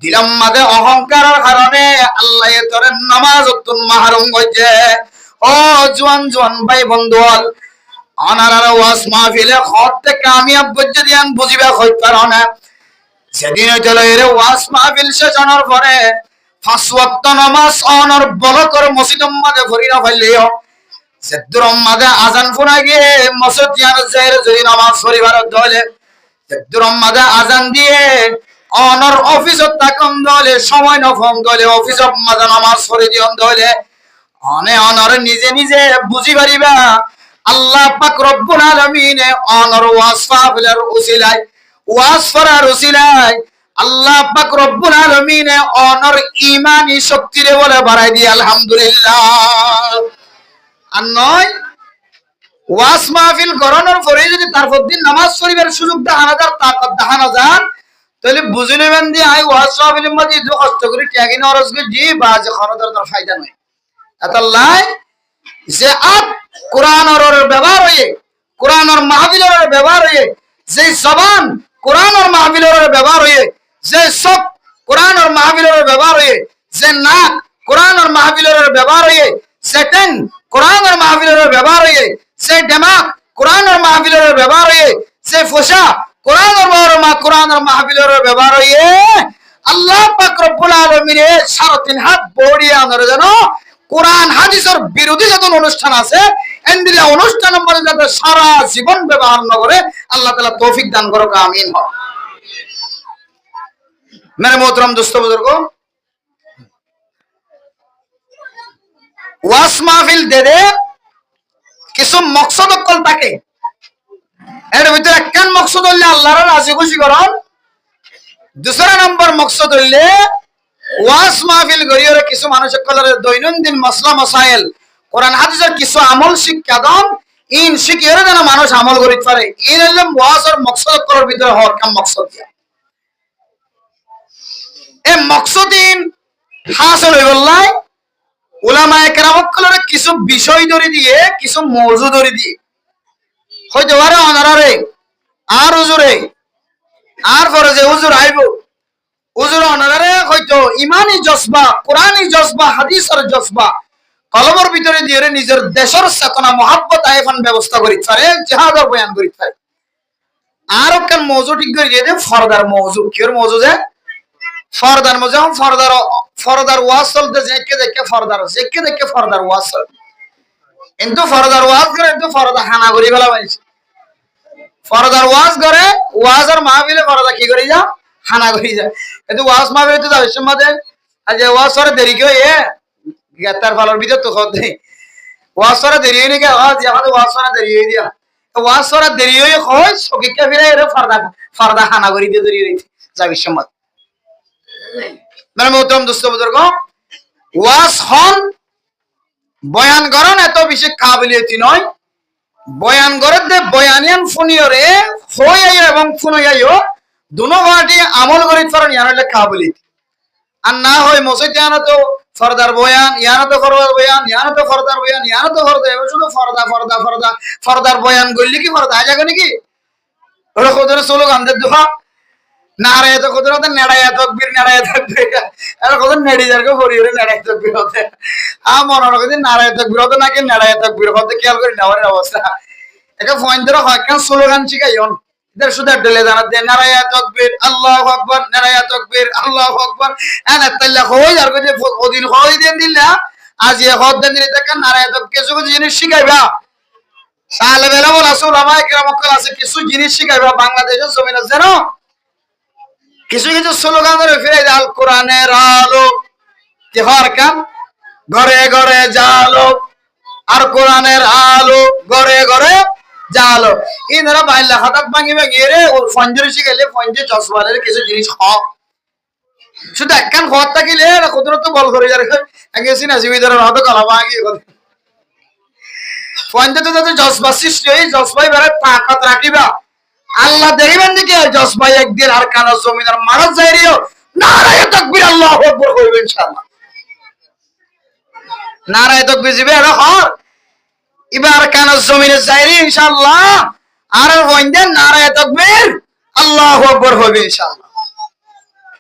দিলাম মাঝে অহংকারের কারণে আল্লাহ তোরে নামাজ তুন মাহরুম গজে। ও জওয়ান জওয়ান ভাই বন্ধু হল অনারার ওয়াজ মাহফিলে হতে কামিয়াব গজে দিয়ান বুঝিবা হইতার না। সেদিন হইতল এর ওয়াজ মাহফিল শেষ হওয়ার পরে 5 ওয়াক্ত নামাজ অনর বলকর মসজিদের মাঝে ভরি না ফেললিও যেদুর মাঝে আজান ফোনা গিয়ে মসজিদ ইয়ার জায়ের যদি নামাজ পড়িবার দলে যেদুর মাঝে আজান দিয়ে অনর অফিসত তাকম দলে সময় নফম দলে অফিসত মাঝে নামাজ পড়ি দিয়ন দলে অনর নিজে নিজে বুঝি পারিবা আল্লাহ পাক রব্বুল আলামিন অনর ওয়াজ মাহফিলের উসিলায়, ওয়াজ করার উসিলায় আল্লাহ পাক রব্বুল আলামিন অনর ঈমানি শক্তিরে বলে বাড়াই দি আলহামদুলিল্লাহ। আর নয় ওয়াজ মাহফিল করানোর পরে যদি তারপর দিন নামাজ পড়িবার সুযোগ দেখানো যান, তাকত দেখানো যান, তাহলে বুঝে নেবেন যে আই ওয়াজ মাহফিলের মধ্যে যে কষ্ট করে ট্যাগি নরজ জি বা যে খরচের তার ফায়দা নয়। এতাল্লাহ যে আপ কোরআনের ব্যবহার হয়ে, কোরআনের মাহফিলের ব্যবহার হয়ে, যে জবান কোরআনের মাহফিলের ব্যবহার হয়ে, যে সব কোরআনের মাহফিলের ব্যবহার হয়ে, যে নাক কোরআনের মাহফিলের ব্যবহার হয়ে, যে টেন কোরআনের মাহফিলের ব্যবহার হয়ে, যে দেমাক কোরআনের মাহফিলের ব্যবহার হয়ে, যে ফোসা কোরআনের মাহফিলের ব্যবহার হয়ে আল্লাহ পাক রব্বুল আলামিন 3.5 হাত বড়িয়ে আনার জন্য কোরআন হাদিসের বিরোধী যত অনুষ্ঠান আছে এন্দিলা অনুষ্ঠান মানে যাতে সারা জীবন ব্যবহার না করে আল্লাহ তাআলা তৌফিক দান করুক, আমিন। मेरे मोहतरम दोस्तों बुजुर्गो, ওয়াজ মাহফিল দে কিছু মকসদ কল থাকে। এর ভিতরে একখান মকসদ হইলে আল্লাহর রাজি খুশি করন, দুসরা নম্বর মকসদ হইলে ওয়াজ মাহফিল গরিয়রে কিছু মানুষ সকলের দৈনন্দিন মসলা মসাইল কোরআন হাদিসের কিছু আমল শিক্ষা দাম ইন শিখিয়ে যেন মানুষ আমল করিতে পারে। ইন হইলে ওয়াজের মকসদ করার ভিতরে হওয়ার কাম মকসদ দিয়া এ মকসদিন হাসিল হই বললাই উলামায়ে কেরামকলের কিছু বিষয় ধরে দিয়ে, কিছু মওজু ধরে দিয়ে হইতে পারে অনারারে আর হুজুরে আর ফরজে হুজুর আইব হুজুর অনারারে হয়তো ইমানি জজবা, কোরআনি জজবা, হাদিসের জজবা কলমের ভিতরে দিয়ে নিজের দেশের চেতনা মহাব্বত আইফান ব্যবস্থা করিতে পারে, জিহাদের বয়ান করিতে পারে। আর কেন মওজু ঠিক করে দিয়ে ফরদার মওজু, কির মওজু যে ফরদার মজা ফরদার ওয়াজ চলতে যেকে দেখে ফরদার যেকে দেখে ফরদার ওয়াজ চল, কিন্তু ফরদার ওয়াজ করে কিন্তু ফরদা হানা করি বেলা পাইছে। ফরদার ওয়াজ করে ওয়াজের মাহফিলে ফরদা কি করি যা হানা করি যায়, কিন্তু ওয়াজ মাহফিলে তো যাবে সম্মাদে আজ ওয়াজ করে দেরি কেউ এ গেতার ফালার ভিতর তো খদ নেই ওয়াজ করে দেরি হয়নি কে আজ আমাদের ওয়াজ করে দেরি হয়ে দিয়া ওয়াজ করে দেরি হয়ে হয় সকিকা ফিরে এর ফরদা হানা করি দিয়ে দেরি হইছে যাবে সম্মাদ। मेरे मोहतरम दोस्तों बुजुर्गो, ওয়াজ হন বয়ান করেন এত বেশি কাবিলিয়তি নয়, বয়ান করে দে বয়ানিয়ান ফুনিয়রে হই আইও এবং ফুনই আইও দুনো পার্টি আমল করিতে পারেন ইয়ার হইলে কাবিলিয়তি। আর না হয় মসজিদ ইয়ানো তো ফরদার বয়ান, ইয়ানো তো ফরদার বয়ান, ইয়ানো তো ফরদার বয়ান, ইয়ানো তো ফরদা, এবার শুধু ফরদা ফরদা ফরদা ফরদার বয়ান করলি কি ফরদা আজাগো নাকি ওরা কোদরে চলো গান্ধের দোহা নারায় তো কোথাও নেড়াইয়া তকবির নেড়াইয়া তকবির আর কোথাও নেড়ি যারকে পরিবারে নেড়াই তকবির হতে মনে রাখি নারায় তকবির হতে নাকি নেড়াইয়া তকবির হতে খেয়াল করি নেওয়ার অবস্থা এটা ফোন ধরে হয় কেন স্লোগান শিখাইন এদের শুধু ডেলে জানা দে নারায়া তকবির আল্লাহু আকবার, নারায়া তকবির আল্লাহু আকবার এনে তাইলা হই আর কই ওদিন হই দেন দিলা আজ এ হদ্দেন দিনে দেখেন নারায় তো কিছু কিছু জিনিস শিখাইবা তাহলে বেলা বল আসল আমায় কেরামক্কাল আছে কিছু জিনিস শিখাইবা বাংলাদেশের জমিনে যেন কিছু কিছু স্লোগান ধরে ফিরে আল কোরআনের আলো কি হওয়ার কাম ঘরে ঘরে জালো আর কোরআনের আলো ঘরে ঘরে জালো ইনারা বাইলা হঠাৎ ভাঙি ভাঙি রে ওর ফঞ্জরি শিখাইলে ফঞ্জে চশমালের কিছু জিনিস শুধু একখান হওয়ার থাকিলে কুদরত বল করে যার গেছি না জীবিতার হয়তো কলাবা আগে ফঞ্জতে যাতে জজবা সৃষ্টি হয়ে জজবাই বেড়ে তাকাত রাখিবা আল্লাহ দেখবেন নাকি জজবাই একদিন আর কানো জমিদার মারা যায় রিও নারায়ে তাকবীর আল্লাহু আকবার কইবেন ইনশাআল্লাহ নারায়ে তাকবীর জিবে আর হর এবার কানো জমিনে যাইরি ইনশাআল্লাহ আর হইন্দে নারায়ে তাকবীর আল্লাহু আকবার হবে ইনশাআল্লাহ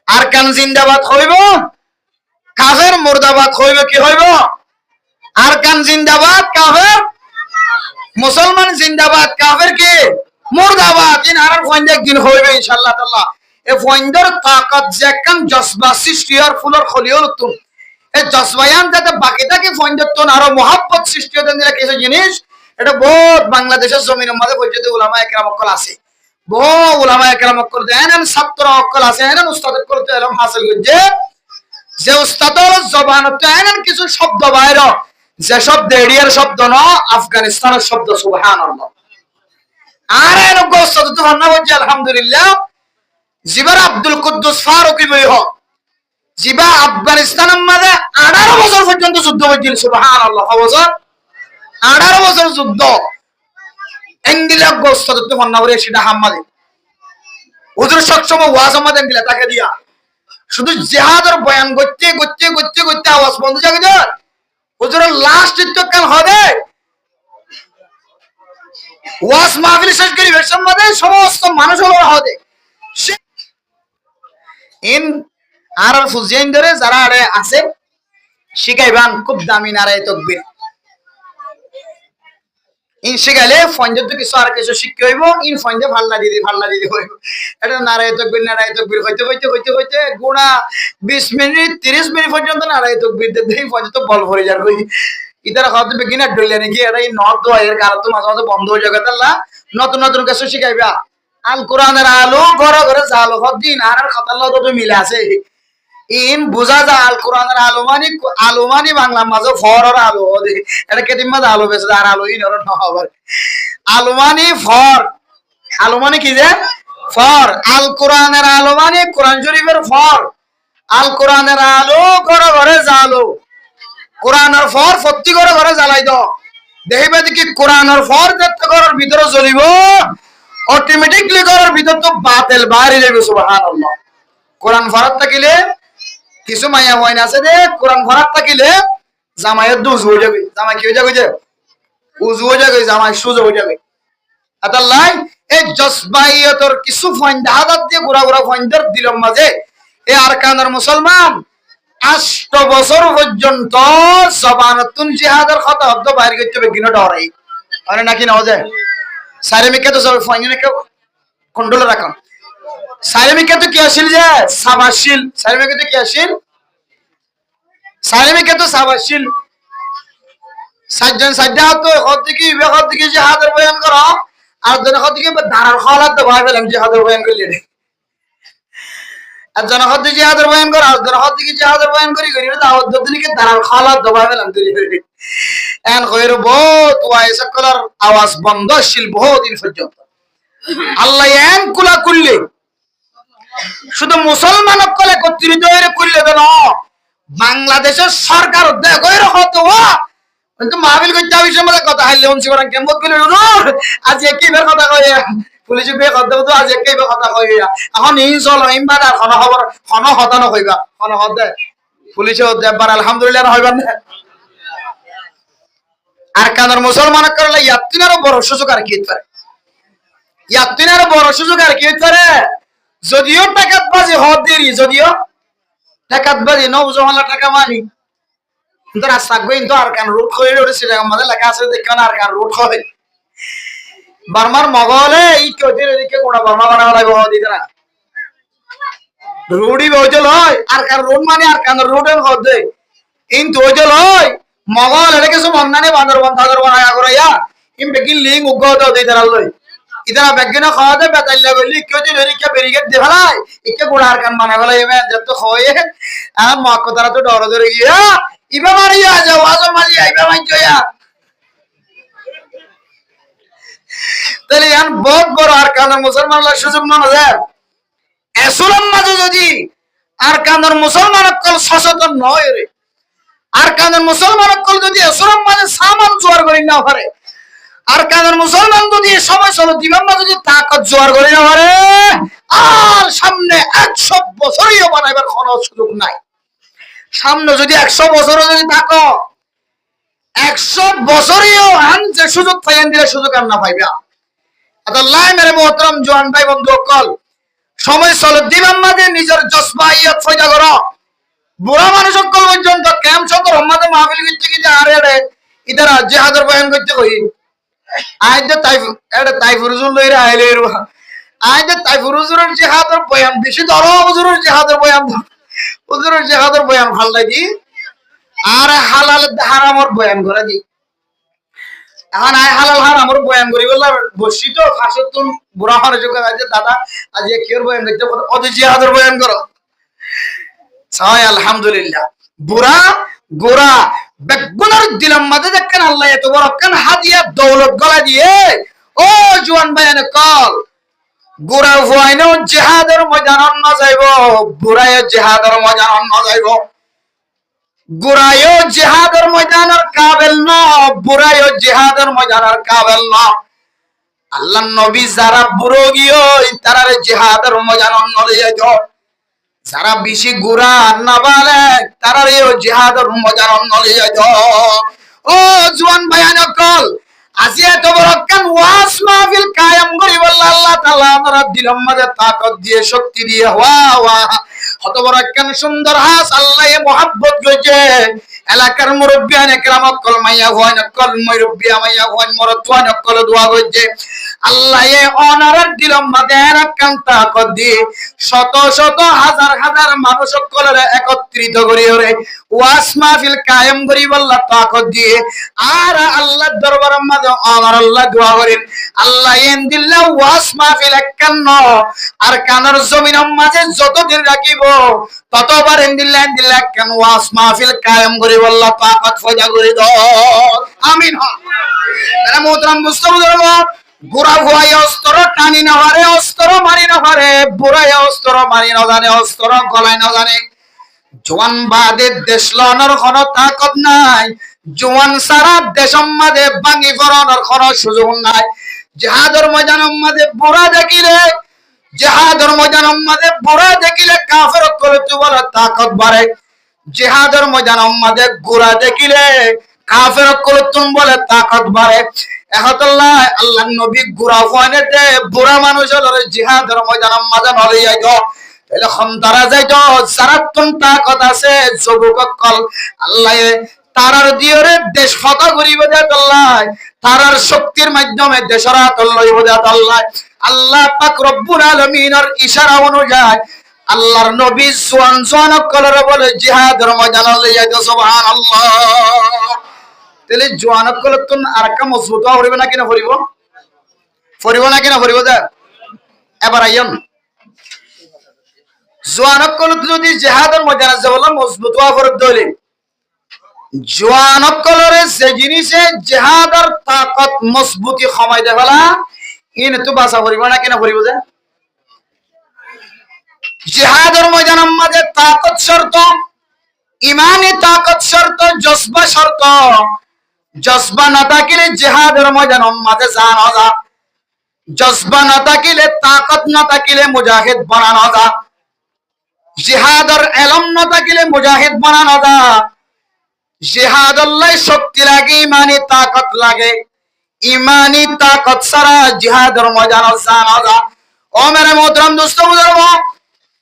আর কান জিন্দাবাদ হইব কাফের মুর্দাবাদ হইব কি হইব আর কান জিন্দাবাদ কাফের মুসলমান জিন্দাবাদ কাফের কি মুর্দাবাদ ইন আর ফয়ন্দে দিন হইবে ইনশাআল্লাহ তাআলা এ ফয়ন্দর তাকাত যেকান জজবা সৃষ্টি আর ফুলর খলিয়ল তুম এই জজবায়ান যাতে বাকি থাকে ফয়ন্দর তুন আর মোহাব্বত সৃষ্টি হতে দিলে কিছু জিনিস এটা বহুত বাংলাদেশের জমিনের মধ্যে পর্যন্ত উলামা একরাম অকল আছে বহু উলামা একরাম অকল দেন ছাত্র অকল আছে এন উস্তাদের করতে এলম হাসিল করছে যে উস্তাদর জবানত এন কিছু শব্দ বাইরে যে শব্দ এরিয়ার শব্দ ন আফগানিস্তানের শব্দ সুবহানাল্লাহ আর এর গোসত তো ভান্না বলছি আলহামদুলিল্লাহ জিবার আব্দুল কুদ্দুস ফারুকি বই হ জিবা আফগানিস্তানের মধ্যে 18 বছর পর্যন্ত যুদ্ধ হয়েছিল সুবহানাল্লাহ বছর 18 বছর যুদ্ধ এন্ডিলা গোসত তো ভান্না করে সেটা হাম্মাদে হুজুর সবসময় ওয়াজ আমাদের দিলা তাকে দিয়া শুধু জিহাদের বয়ান করতে করতে করতে করতে আওয়াজ বন্ধ জাগে যায় হুজুরের লাস্ট ইত্তকাল হবে ওয়াজ মাহফিল শেষ করি বেশম মধ্যে সমস্ত মানুষ হবে ইন আর ফুজিয়ান ধরে যারা আরে আছে শিখাইবান খুব দামি নারায়ে তাকবীর ইন শিখাইলে ফঞ্জে তো কিছু আর কিছু শিখতে হইব ইন ফঞ্জে ভাল্লা দিদি হইব এটা নারায়ে তাকবীর হইতে হইতে হইতে হইতে গুণা 20 মিনিট 30 মিনিট পর্যন্ত নারায়ে তাকবীর দেই ফঞ্জে তো বল ভরে যার কই ইদার হয়তো বেগিনার ডলে নাকি এটা এই নট দোয়া এর কারণ তো মাঝে মাঝে বন্ধ হয়ে যাবে আল্লাহ নতুন নতুন কিছু শিখাইবা আল কোরআনের আলো ঘরে ঘরে জালো হদ্দিন আর খাতার লগে তো মিলে আছে ইন বুঝা যা আল কোরআনের আলো মানে বাংলা মাঝে ফরর আলো দেখি এটা কেদিন মাঝে আলো বেছে আর আলো ইন না হবে আলো মানে কি যে ফর আল কোরআনের আলো মানে কোরআন শরীফের ফর আল কোরআনের আলো ঘরে ঘরে জালো কোরআনের ফর প্রতি ঘরে ঘরে জ্বালাই দাও দেখবে দেখি কোরআনের ফর যত ঘরের ভিতরে জ্বলিব অটোমেটিকলি ঘরের ভিতর তো বাতিল বাইরে যাবে সুবহানাল্লাহ কোরআন ফরাত থাকিলে কিছু মায়া হয় না আছে রে কোরআন ফরাত থাকিলে জামাইয়ের দুজ হয়ে যাবে জামাই কি হয়ে যাবে যে উজু হয়ে যাবে জামাই সুজ হয়ে যাবে আল্লাহ এই জজবাইয়তর কিছু ফাইন্দা হাদাত দিয়ে গুড়া গুড়া ফাইন্দার দিলম মাঝে এই আরকানের মুসলমান 8 বছর পর্যন্ত জবানতুন জিহাদের কথা শব্দ বাইরে করতে হবে কিনা ডরাই আরে নাকি না যায় সাইরেমিকে তো সব ফাইনাকে কন্ট্রোলে রাখুন সাইরেমিকে তো কি আসিল যে সাবাশিল সাইরেমিকে তো কি আসিল সাইরেমিকে তো সাবাশিল সাজ্জান সাজ্জা তো হদ দিকে জিহাদের বয়ান করো আর জন হদ দিকে দাঁড়ার খালাত তো ভাই ফেলাম জিহাদের বয়ান করলে আর জন হদ দিকে জিহাদের বয়ান করো আর জন হদ দিকে জিহাদের বয়ান করি দাওয়াত দিকে দাঁড়ার খালাত তো ভাই ফেলাম এন কইর বহুত ওয়াই সকলের আওয়াজ বন্ধ ছিল বহুত দিন পর্যন্ত আল্লাহ এন কুলা কুল্লে শুধু মুসলমান কলে একত্রিত হয়ে করলে দেন বাংলাদেশের সরকার দেখো হতো কিন্তু মাহফিল করতে বিষয় মধ্যে কথা হাইলে অংশী করেন কেমন করলে আজ একইবার কথা কয়ে পুলিশ বে কথা তো আজ একইবার কথা কয়ে এখন এই চল ইমবাদ আর খন খবর খন হতানো কইবা খন হদে পুলিশে একবার আলহামদুলিল্লাহ হইবার না আর কানার মুসলমান করলে ইয়াত্তিনারও বড় সুযোগ আর কি পারে ইয়াত্তিনারও বড় সুযোগ আর কি পারে যদিও টাকাত বাজি হদ দেরি যদিও টাকাত বাজি নৌজওয়ালা টাকা মানি কিন্তু রাস্তা গই তো আর কান রুট কই রইছে আমাদের লেখা আছে দেখেন আর কান রুট কই বার্মার মগলে এই কদির এদিকে কোনা বার্মা বানাবা লাগবে হদ দিতে না রুডি বইতে লয় আর কান রুট মানে আর কান রুটের হদ দে ইন তো হইতে লয় মগল এটা কিছু মন্নানে বান্দরবন আয়া করে ইম বেগিন লিং উগ্র দাও দেই তারা লই ইতারা বেগিনা খাওয়া দে বেতাইলা বলি কেউ যে লরিকা বেরিগেট দে ফেলাই ইকে গোড়ার কান বানা ফেলাই এমন যত খয়ে মা কথারা তো ডর ধরে গিয়া ইবা মারিয়া যাও আজো মারিয়া ইবা মাইজয়া তাহলে ইয়ান বহুত বড় আর কানের মুসলমানরা সুযোগ না যায় এসলাম মাঝে যদি আর কানের মুসলমান কল সচেতন নয় রে আর কানের মুসলমান কল যদি এসলাম মাঝে সামান জোয়ার করি না পারে আর কানের মুসলমান যদি সময় চলো দিবান না যদি তাকত জোয়ার করি না পারে আর সামনে 100 বছরই বানাইবার কোনো সুযোগ নাই সামনে যদি 100 বছর যদি থাকো 100 বছরইও আন যে সুযোগ পাইন দিলে সুযোগ আর না পাইবা আল্লাহ মেরে মোহতরম জওয়ান ভাই বন্ধু কল সময় চলো দিবান মাঝে নিজের জজবা ইয়ত ফয়দা করো বুড়া মানুষ কল পর্যন্ত ক্যাম্প সকল উম্মাতে মাহফিল করতে গিয়ে আরে রে ইদারা জিহাদের বয়ান করতে কই আইতে তাইফুরুজুল লইরা আইলে আইতে তাইফুরুজুরের জিহাদের বয়ান বেশি ধরো হুজুরের জিহাদের বয়ান হুজুরের জিহাদের বয়ান ভাল লাগি আর হালাল হারামর বয়ান করে দি এখন আই হালাল হারামর বয়ান করি বললাম বসি তো খাসতুন বুড়া মানুষ আছে দাদা আজ কির বয়ান করতে কত জিহাদের বয়ান করো সাই আলহামদুলিল্লাহ বুড়া গোরা বেগুনার দিলাম মাঝে দেখেন আল্লাহ এত বড় কেন হাদিয়া দৌলত গলা দিয়ে ও জওয়ান ভাইয়ানে কল গোরা ভয়ানো জিহাদের ময়দান অন্য যাইব বুড়ায় জিহাদের ময়দান অন্য যাইব গোরায়ও জিহাদের ময়দানের কাবেল না বুড়ায়ও জিহাদের ময়দানের কাবেল না আল্লাহ নবী যারা বুড়ো গিয়ে তারারে জিহাদের ময়দান অন্য লইয়া যাও যারা বেশি গুড়া না বলে তারাও জিহাদের ময়দান অন্য লইয়া যাও ও জওয়ান ভাইয়ান কল আজি এত বড় কেন ওয়াজ মাহফিল কায়েম করি বললা আল্লাহ তাআলা আমরা দিলাম মাঝে তাকত দিয়ে শক্তি দিয়ে ওয়া কত বড় কেন সুন্দর হাস আল্লাহ মোহাব্বত করেছে এলাকার মুরব্বিয়ান একরামত কল মাইয়া হয় না কল মুরব্বিয়া মাইয়া হয় মরতওয়ান কল দোয়া করেছে আল্লাহ এ অনার দিলাম মাঝে রাকান তাকত দিয়ে শত শত হাজার হাজার মানুষ কলরে একত্রিত করি ওরে ওয়াজ মাহফিল কায়েম করি বললা তাকত দিয়ে আর আল্লাহর দরবারের মাঝে আমার আল্লাহ দোয়া করেন আল্লাহ এন দিল্লাহ ওয়াজ মাহফিল একান্ন আর কানার জমিনের মাঝে যতদিন রাখিব ততবার এন দিল্লাহ কেন ওয়াজ মাহফিল কায়েম করি বললা তাকত ফয়দা করে দাও আমিন এরা মোহতরম মুস্তাফা বুড়া ভুয়াই অস্ত্র টানি না পারে অস্ত্র মারি না পারে বুড়াই অস্ত্র মারি না জানে অস্ত্র গলায় না জানে জওয়ান বাদে দেশ লনের কোনো তাকত নাই জওয়ান সারা দেশম মাঝে ভাঙি ফরানোর কোনো সুযোগ নাই জিহাদের ময়দানের মাঝে বুড়া দেখিলে জিহাদের ময়দানের মাঝে বুড়া দেখিলে কাফের কলতু বলে তাকত বাড়ে জিহাদের ময়দানের মাঝে গোরা দেখিলে কাফের কলতুন বলে তাকত বাড়ে এহতাল্লাহ আল্লাহ নবী গোরা ফানেতে বুড়া মানুষ হলো জিহাদের ময়দানের মাঝে নলে যাইতো তাহলে খন্তারা যাইতো সারাত্তন তাকত আছে যুবক কল আল্লাহ তারার দিয়রে দেশ ফতা করিব দেত আল্লাহ তারার শক্তির মাধ্যমে দেশরা তল্লইব দেত আল্লাহ আল্লাহ পাক রব্বুল আলামিনের ইশারা অনুযায়ী আল্লাহর নবী জওয়ান কলরে বলে জিহাদের ময়দানে লইয়া যাইতো সুবহানাল্লাহ তাহলে জওয়ান কলর তুন আরকা মজবুত হইবে না কিনা হইব না কিনা হইব দা এবার আইন জওয়ান কলর যদি জিহাদের ময়দানে যাওয়া মজবুত হওয়া পরে দলে জওয়ান কলরে যে জিনিসে জিহাদের তাকত মজবুতি সময় দেবেলা ইন তো বাসা হইব না কিনা হইব দা জিহাদের ময়দানের মাঝে তাকত শর্ত ইমানি তাকত শর্ত জজবা শর্ত জজবা না থাকিলে জিহাদের ময়দানের মাঝে জানা যা জজবা না থাকিলে তাকত না থাকিলে মুজাহিদ বানানো যা জিহাদের ইলম না থাকিলে মুজাহিদ বানানো যা জিহাদুল্লাহ শক্তি লাগে ইমানি তাকত লাগে ইমানি তাকত ছাড়া জিহাদের ময়দানে জানা যা ও মেরে মোহতরম দোস্ত বুজুর্গ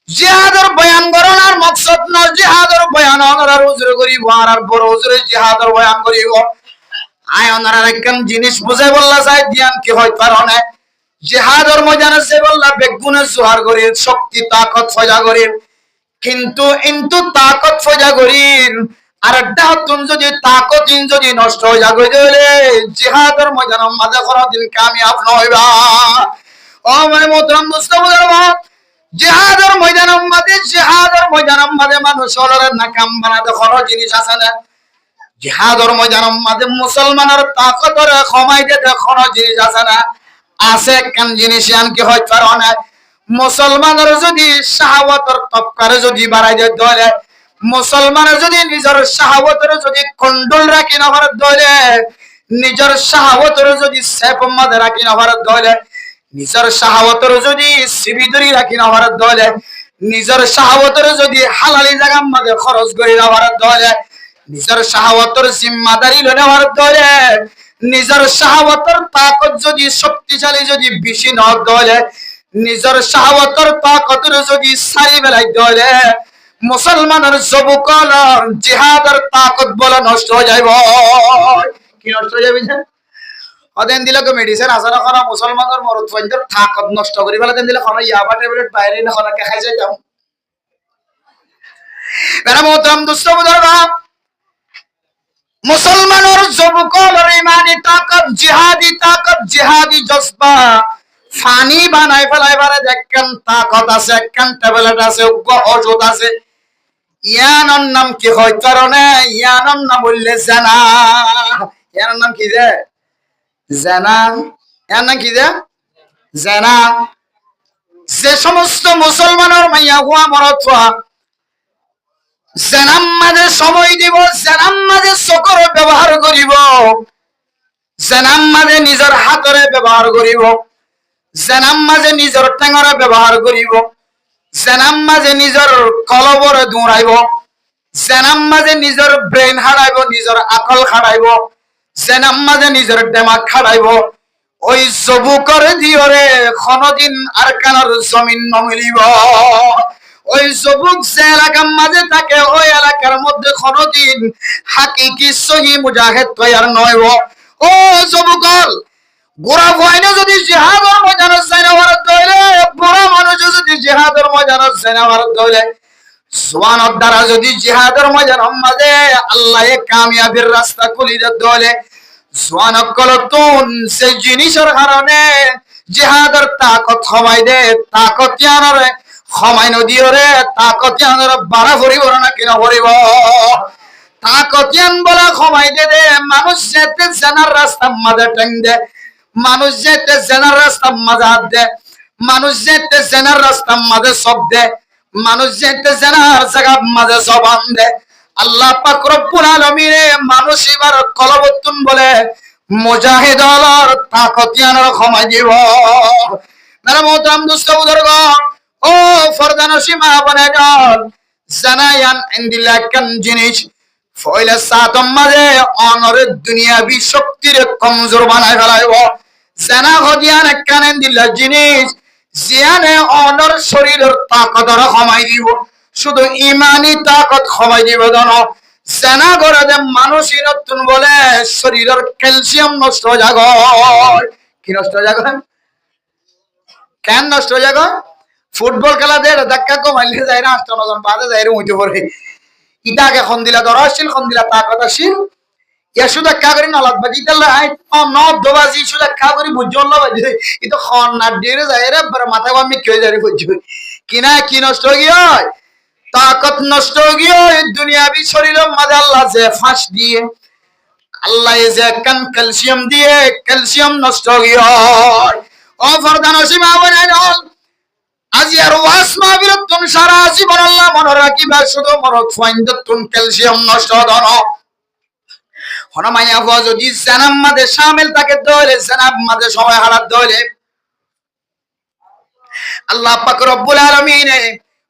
জিহাদের বয়ান করার মকসদ না জিহাদের বয়ান ওনারা হুজুর করিব আর বড় হুজুরে জিহাদের বয়ান করিব আয় ওনারা একখান জিনিস বুঝাই বললা চাই ধ্যান কি হয় কারণে জিহাদের ময়দানে সে বললা বেগুনে জোহার করি শক্তি তাকত ফজা করি কিন্তু তাকত ফজা করি আর একটা হতুন যদি তাকতিন যদি নষ্ট হয়ে যাবে জিহাদের ময়দানের মাঝে কোনদিন কামিয়াব নইবা। ও মানে মোহতারাম দোস্ত বুঝাবো, জিহাদের ময়দানের মাঝে মানুষ হলরে নাকাম বানাতে কোনো জিনিস আছে না। জিহাদের ময়দানের মাঝে মুসলমানের তাকতরে কমাই দিতে কোনো জিনিস আছে না। আছে একখান জিনিস কি হয় কারণে মুসলমানের যদি শাহাওয়াতের তপকারে যদি বাড়াই দিয়ে ধরে, মুসলমানের যদি নিজের শাহাওয়াতের যদি কন্ট্রোল রাখি না ভারত ধরে, নিজের শাহাওয়াতের যদি সেফ মাঝে রাখি না ভারত ধরে, নিজের শাহাওয়াতের যদি সিবিদরি রাখি না ভারত ধরে, নিজের শাহাওয়াতের যদি হালালি জায়গা মাঝে খরচ করি না ভারত ধরে, নিজের শাহাওয়াতের জিম্মাদারি লনে ভারত ধরে, নিজের শাহাওয়াতের তাকত যদি শক্তিশালী যদি বেশি ন ধরে, নিজের শাহাওয়াতের তাকতের যদি সারি বেলাই ধরে, মুসলমানের যুবকল জিহাদের তাকত বলে নষ্ট হয়ে যাইব। কি নষ্ট হয়ে যাবে? ওদেন দিলে মেডিসিন আছে না কোনো মুসলমানের মরদ পর্যন্ত তাকত নষ্ট করি ফেলে দেন দিলে কোনো ইয়াবা ট্যাবলেট বাইরে না কোনো খাই যাইতাম। এরা মোহতারাম দোস্ত বুঝাবা, মুসলমানের যুবকলের ইমানি তাকত, জিহাদি জজবা ফানি বানাই ফেলাই বারে দেখেন তাকত আছে, একখান ট্যাবলেট আছে, ওষুধ আছে। ইয়ানোর নাম কি হয় কারণে? ইয়ানোর নাম বললে জানা। ইয়ানোর নাম কি যে জানা, এর নাম কি যে জানা। যে সমস্ত মুসলমানের মাইয়া হুয়া মরত হুয়া জেনাম মাঝে সময় দিব, জেনাম মাঝে চকর ব্যবহার করিব, জেনাম মাঝে নিজের হাতরে ব্যবহার করিব, জেনাম মাঝে নিজের টেঙরে ব্যবহার করিব, জেনাম মাঝে নিজের কলবরে দৌড়াইব, জেনাম মাঝে নিজের ব্রেন হারাইব, নিজের আকল হারাইব, জেনাম মাঝে নিজের দেমাগ হারাইব। ওই যুবকর দিয়রে কোনদিন আর কানার জমিন নমিলিব। ওই যুবক যে এলাকার মাঝে থাকে ওই এলাকার মধ্যে কোনদিন হাকিকি সহি মুজাহিদ তৈয়ার নয়। ও যুবকল, গোড়া ভয়নে যদি জিহাদের ময়দানে যাইনা ভারত দইলে, বুড়া মানুষ যদি জিহাদের ময়দানে যাইনা ভারত দইলে, জওয়ানের দ্বারা যদি জিহাদের ময়দানের মাঝে আল্লাহ কামিয়াবির রাস্তা খুলি দইলে, জওয়ানক কলতুন সেই জিনিসের কারণে জিহাদের তাকত কমাই দে, তাকত ইয়ানরে কমাই নদিওরে, তাকত ইয়ানরে বাড়া ভরিব না কিনা ভরিব। তাকতিয়ান বলা কমাই দে, মানুষ যেতে জানার রাস্তা মাঝে টেং দে, মানুষ যেতে জানার রাস্তা মাঝে হাত দে, মানুষ যেতে জানার রাস্তা মাঝে সব দে, মানুষ যেতে জানার জায়গা মাঝে জবান দে। আল্লাহ পাক রব্বুল আলামিন মানুষ এবার কলবতুন বলে মুজাহিদ হলার তাকতিয়ানের কমাই দিব। মেরা মোহতারাম দোস্ত বুজুর্গগণ, ও ফরদানসী মা বোনেগণ, জানায়ান ইনদিল্লাহ কান জিনিস ফয়লা সাতম মাঝে অনরের দুনিয়াবি শক্তির কমজোর বানাই ফেলাইব। জানা হদিয়ান কানেন দিল্লাহ জিনিস জিয়ানে অনর শরীরের তাকতর কমাই দিব, শুধু ইমানি তাকত কমাই দিব। জানো জানা করে যে মানুষের নতুন বলে শরীরের ক্যালসিয়াম নষ্ট হয়ে যাগ। কি নষ্ট হয়ে যাগ? কেন নষ্ট হয়ে যাগ? ফুটবল খেলা দেয় ধাক্কা কমাইলে যায় না, 8 জন বাদে যায় উঠে পড়ে। ইটাকে খন দিলা ধরা আসছিল, খন দিলা তাকত আসছিল। ইয়া শুধু কাগরি নলাত বাজি দিলা আই নদ দবাজি শুধু কাগরি বুঝল বাজি ইতো খন না ডেরে যায় রে মাথা আমি কি হয়ে যায় বুঝি কিনা। কি নষ্ট হয়ে গিয়ে তাকত নষ্ট হয়ে গিয়ে দুনিয়াবি শরীরের মাঝে আল্লাহ যে ফাঁস দিয়ে, আল্লাহ যে কান ক্যালসিয়াম দিয়ে ক্যালসিয়াম নষ্ট হয়ে গিয়ে। ও ফরদানসী মা বোনেগণ, আজি আর ওয়াস মাহফিলত তুন সারা জীবন আল্লাহ মনে রাখিবা, শুধু মরদ ফাইন্দত তুন ক্যালসিয়াম নষ্ট দন হন মাইয়া হওয়া যদি জানাম মাঝে শামিল থাকে দলে জানাব মাঝে সময় হারাত দলে আল্লাহ পাক রব্বুল আলামিন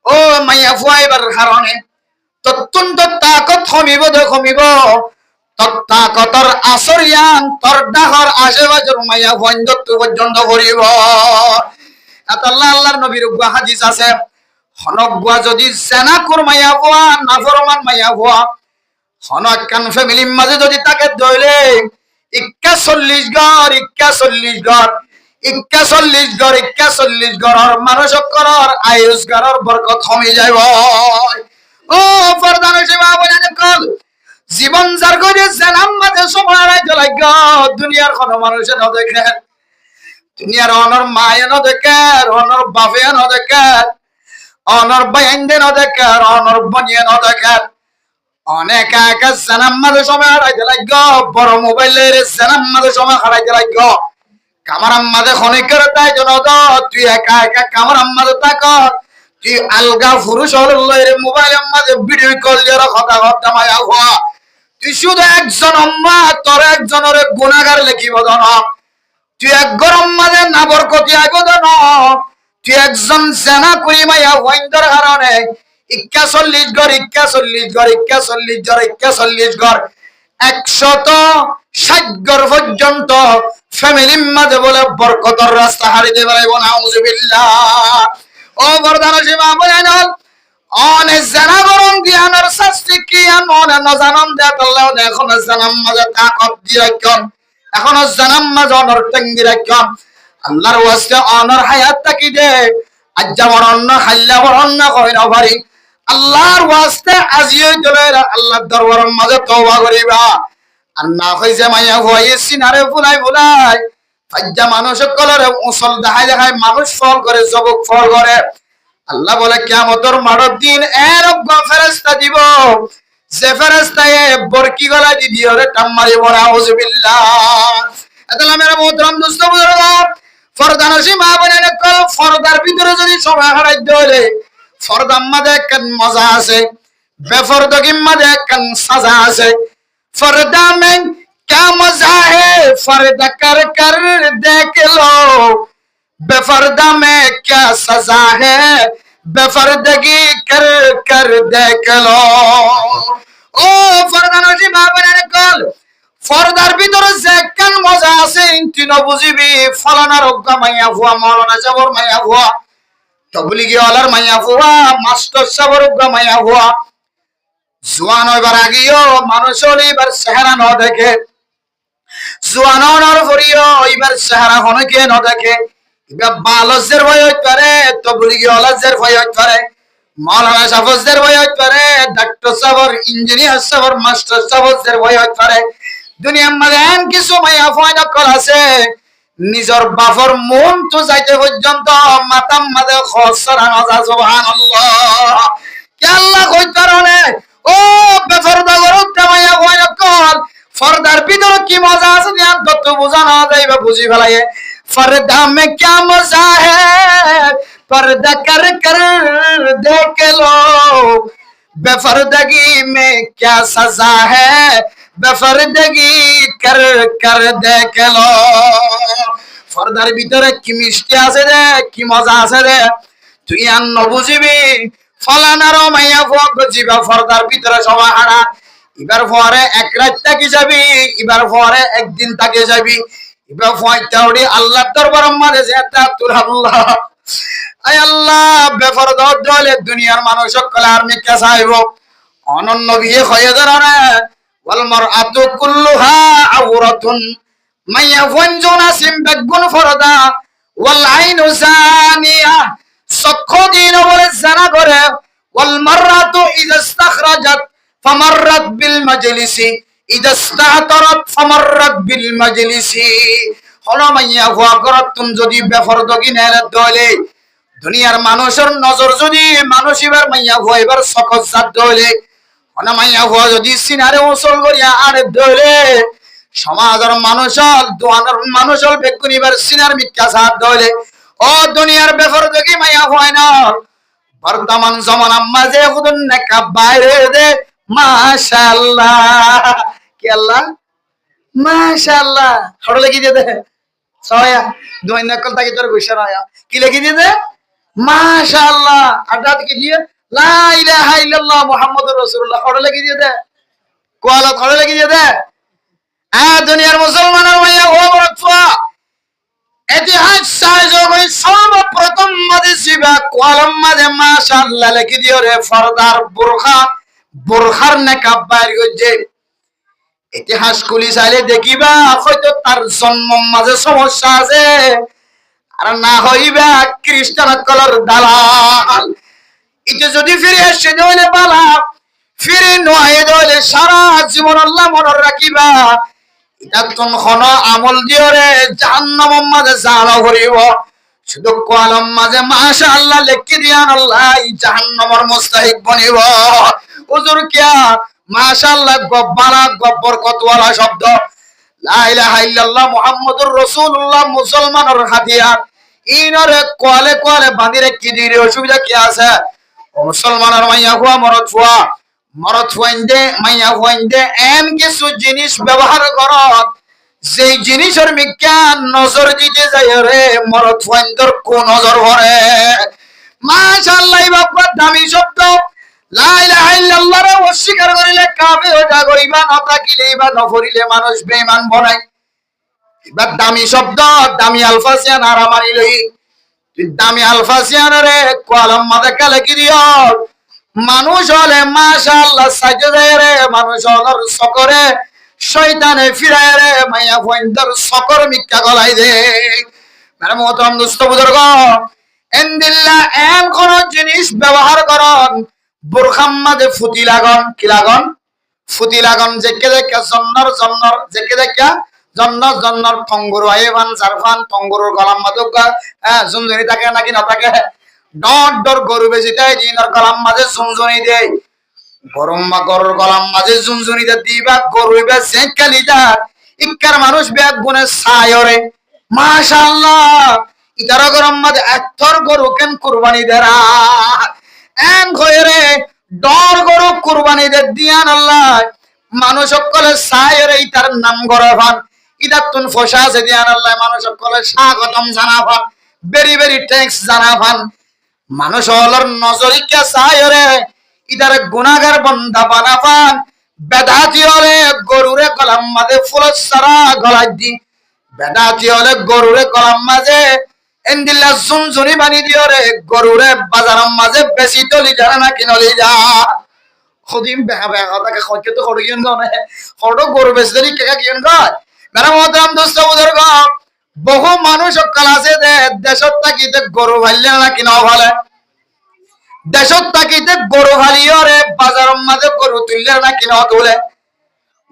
ও মাইয়া ফুয়াইবার কারণে তত্তুন্ত তাকত কমিব কমিব, তাকতর আসরিয়ান তোর ডাহর আশেপাশের মাইয়া ফাইন্দত পর্যন্ত করিব। আল্লাহ আল্লাহর নবীর হাদিস আছে, হনগুয়া যদি জানা কুর মাইয়া হওয়া নাফরমান মাইয়া হওয়া হনক কান ফ্যামিলির মাঝে যদি তাকে দইলে 41 ঘর 41 ঘর 41 ঘর 41 ঘর মানুষ করার আয়ুষ ঘরের বরকত কমে যাইব। ও ফরদানসী মা বোনেগণ, জীবন যার করে জানাম মাঝে সময় হারাইতে লাগ দুনিয়ার কোন মানুষে ন দেখে দুনিয়ার অনর মায়ে ন দেখে অনর বাপে ন দেখে অনর বাইন্দে ন দেখে অনর বনিয়ে ন দেখে অনেক একা জানাম মাঝে সময় হারাইতে লাগ বড় মোবাইলের জানাম মাঝে সময় হারাইতে লাগ কামার আম্মাদে খনিকের তাই জন তুই একা একা কামার আম্মাদে তাক তুই আলগা পুরুষ হলে মোবাইল আম্মাদে ভিডিও কল দিয়ে কথা কথা মায়া হওয়া তুই শুধু একজন আম্মা তোর একজনের গুণাগার লিখিব জন তুই এক গরম মাঝে না বরকতি আইব জন তুই একজন জেনা করি মাইয়া ওয়াইন্দর কারণে 41 ঘর 41 ঘর 41 ঘর 41 ঘর 160 ঘর পর্যন্ত ফ্যামিলির মাঝে বলে বরকতর রাস্তা হারিয়ে বেড়াইব নাউজুবিল্লাহ ও বরদান সীমা বলেন অনেক জানা গরম জ্ঞানের শাস্তি কি মনে ন জানাম দে আল্লাহ এখন জানাম মাঝে তাকত দিয়ে রাখুন এখন জানাম মাঝে অনর টেঙ্গি রাখুন আল্লাহর ওয়াস্তে অনর হায়াত তাকি দে আজ যেমন অন্য খাইলা অন্য কই না পারি আল্লাহর ওয়াস্তে আজিও চলে আল্লাহর দরবারের মাঝে তওবা করিবা আর না হইছে মাইয়া হই সিনারে ফুলাই ফুলাই আজ মানুষ কলরে মুসল দেখায় দেখায় মানুষ ফল করে জবক ফল করে আল্লাহ বলে কিয়ামতের মাঠের দিন এরকম ফেরেশতা দিব যে ফেরেশতায়ে বরকি গলা দি দিও রে টাম্মারি বড় আউযুবিল্লাহ আল্লাহ মেরা মোহতরম দোস্ত বুজুর্গ ফরদান সীমা বলেন কল ফরদার ভিতরে যদি সময় হারাই দিলে ফরদার মাঝে কেন মজা আছে বেফরদগির মাঝে কেন সাজা আছে फरदा में क्या मजा है फर्दा कर कर देख लो बेफरदा में क्या सजा है बेफरदगी कर कर देख लो ओ फरदा नजी बाबने कल फरदार ভিতরে যে কেন মজা আছে ইনতি ন বুঝিবি ফলানা রোগা মাইয়া হুয়া মাওলানা জবর মাইয়া হুয়া তবলিগি ওয়ালার মাইয়া হুয়া মাস্টার সাবর রোগা মাইয়া হুয়া জোয়ান হইবার আগেও মানুষ এবার চেহারা ন দেখে জোয়ান হওয়ার পরেও এবার চেহারা অনেকে ন দেখে এবার বালজের ভয় হইতে পারে তবলিগি ওয়ালাজের ভয় হইতে পারে মাওলানা সাফজদের ভয় হইতে পারে ডাক্তার সাবর ইঞ্জিনিয়ার সাবর মাস্টার সাবজদের ভয় হইতে পারে দুনিয়ার মধ্যে এমন কিছু মাইয়া ফয়না কল আছে নিজের বাপর মন তো যাইতে পর্যন্ত মাতাম মাঝে খসরা নজা সুবহানাল্লাহ কে আল্লাহ কইতে পারে ও বেফরদা গরত মাইয়া কইনা কল ফরদার ভিতরে কি মজা আছে ধ্যান কত বুঝা না যাইবা বুঝি ফেলায়ে ফরদা মে কি মজা হে पर्दा कर कर देख लो बेफरदगी में क्या सजा है बेफरदगी कर कर देख लो ফরদার ভিতরে কি মিষ্টি আছে রে কি মজা আছে রে তুই আর ন বুঝিবি ফলানারও মাইয়া ফোক জিবা ফরদার ভিতরে সবাই হারা এবার পরে এক রাত থাকি যাবি এবার পরে একদিন থাকি যাবি এবার ফয়তাউড়ি আল্লাহর দরবারে মাঝে যেটা তুল আল্লাহ আয় আল্লাহ বেফরদা দলে দুনিয়ার মানুষ সকলে আর মিকে চাইব অনন্য বিয়ে হয়ে ধরে ওয়াল মারআতু কুল্লুহা আওরাতুন মাইয়া ফঞ্জুনা সিমবাগুন ফরদা ওয়াল আইনু জানিয়া চক্ষু দিন বলে জানা করে ওয়াল মারআতু ইযা ইস্তাখরাজাত ফামাররাত বিল মাজলিসি ইযা ইস্তাহতারাত ফামাররাত বিল মাজলিসি হলো মাইয়া হুয়া করত তুমি যদি বেফরদগি নেলে দলে দুনিয়ার মানুষের নজর যদি মানুষ এবার মাইয়া হুয়া এবার সকত জাত দলে হলো মাইয়া হুয়া যদি সিনারে ওসল করিয়া আরে দলে সমাজের মানুষল দোয়ানোর মানুষল বেকুন এবার সিনার মিথ্যা জাত দলে ও দুনিয়ার বেফরদগি মাইয়া হুয়া না বর্তমান জমানা মাঝে খুদন নেকা বাইরে দে মাশাআল্লাহ কি আল্লাহ মাশাআল্লাহ হড় লাগি দে সয়া দুই নকল তাকে তোর ঘুষার আয়া কি লাগি দে মাশাআল্লাহ আদাত কি দিয়ে লা ইলাহা ইল্লাল্লাহ মুহাম্মাদুর রাসূলুল্লাহ হড় লাগি দে কোয়ালা হড় লাগি দে দুনিয়ার মুসলমানের মাইয়া ও বরফা ইতিহাস সাজো কই সর্বপ্রথম মাঝে সিবা কোয়ালাম মাঝে মাশাআল্লাহ লাগি দিও রে ফরদার বুরখা বুরখার নেকাব বাইর গজে ইতিহাস খুলি চাইলে দেখিবা হয়তো তার জন্ম মাঝে সমস্যা আছে আর না হইবা খ্রিস্টান কলর দালাল এটা যদি ফিরে আসে নইলে বালা ফিরে নয় দলে সারা জীবন আল্লাহ মনে রাখিবা এটা তুন খন আমল দিওরে জাহান্নাম মাঝে জালা করিব শুধু কলম মাঝে মাশাআল্লাহ লিখি দিয়ান আল্লাহ জাহান্নামের মুস্তাহিক বনিব হুজুর কিয়া মাশাআল্লাহ গব্বারা গব্বর কতওয়ালা শব্দ লা ইলাহা ইল্লাল্লাহ মুহাম্মাদুর রাসূলুল্লাহ মুসলমানের হাতিয়ার ইনরে কোয়ালে কোয়ালে বাঁধিরে কি দিরে অসুবিধা কি আছে মুসলমানের মাইয়া হুয়া মরদ হইন্দে মাইয়া হইন্দে এন কিছু জিনিস ব্যবহার করত যে জিনিসের বিজ্ঞান নজর দিতে যায় রে মরদ হইন্দর কোন নজর ভরে মাশাআল্লাহ বাবা দামি শব্দ লা ইলাহা ইল্লাল্লাহ রে অস্বীকার করিলে কাফির হয়ে যা করিবা না তাকিলে বা নফরিলে মানুষ বেঈমান বনায় এবার দামি শব্দ দামি আলফাসিয়ান আর আমারই লই দামি আলফাসিয়ান রে কলম মাঝে কালে কি দিও মানুষ হলে মাশাআল্লাহ সাজদে রে মানুষ হলর সকরে শয়তানে ফিরায় রে মাইয়া ফইন্দর সকর মিক্কা গলাই দে মানে মোহতরম দোস্ত বুজুর্গ এন্দিল্লা এন কোন জিনিস ব্যবহার করন বুরখাম মাঝে ফুটি লাগন কি লাগন ফুটি লাগন যেকে দেখে জন্নর যেকে দেখে জন্নর টঙ্গুরু আইবান জারফান টঙ্গুরুর গলাম মাদুকা জুমজুনি থাকে নাকি না থাকে ডর গরু বেচিটাই দিনের গলাম মাঝে জুমজুনি দেয় গরম বা গরুর গলাম মাঝে জুমজুনি দিবা গরু বে জেকালি যা ইক্কার মানুষ ব্যাগ গুনে সায়রে মাশাআল্লাহ ইতারা গরম মাঝে এতর গরু কেন কুরবানি দেরা এন ঘরে ডর গরু কুরবানি দে দিয়ান আল্লাহ মানুষ সকলে সায়রে ইতার নাম গরভান ইদার তুন ফসা আছে দিয়ান আল্লাহ মানুষ সকলে স্বাগতম জানাভান বেরি বেরি থ্যাঙ্কস জানাভান মানুষ হলর নজরিকা সায়রে ইদার গুনাহগার বান্দা বানাফান বেদাতি হলে গরুরে কলাম মাঝে ফুলের সারা গলাই দি বেদাতি হলে গরুরে কলাম মাঝে এন্দিল্লা জুনজুনি বানি দিও রে গরুরে বাজারের মাঝে বেশি তলি জানা না কিনলি যা খদিম বেহা বেহা কথাকে খকে তো খড় কিন গনে খড় গরু বেশি কে কিন গয় মেরা মহতরম দোস্ত বুজুর্গ বহু মানুষ সকল আছে দেশত থাকিতে গরু ভাইলে না কিনা ভালে দেশত থাকিতে গরু ভালিও রে বাজারের মাঝে গরু তুললে না কিনা তোলে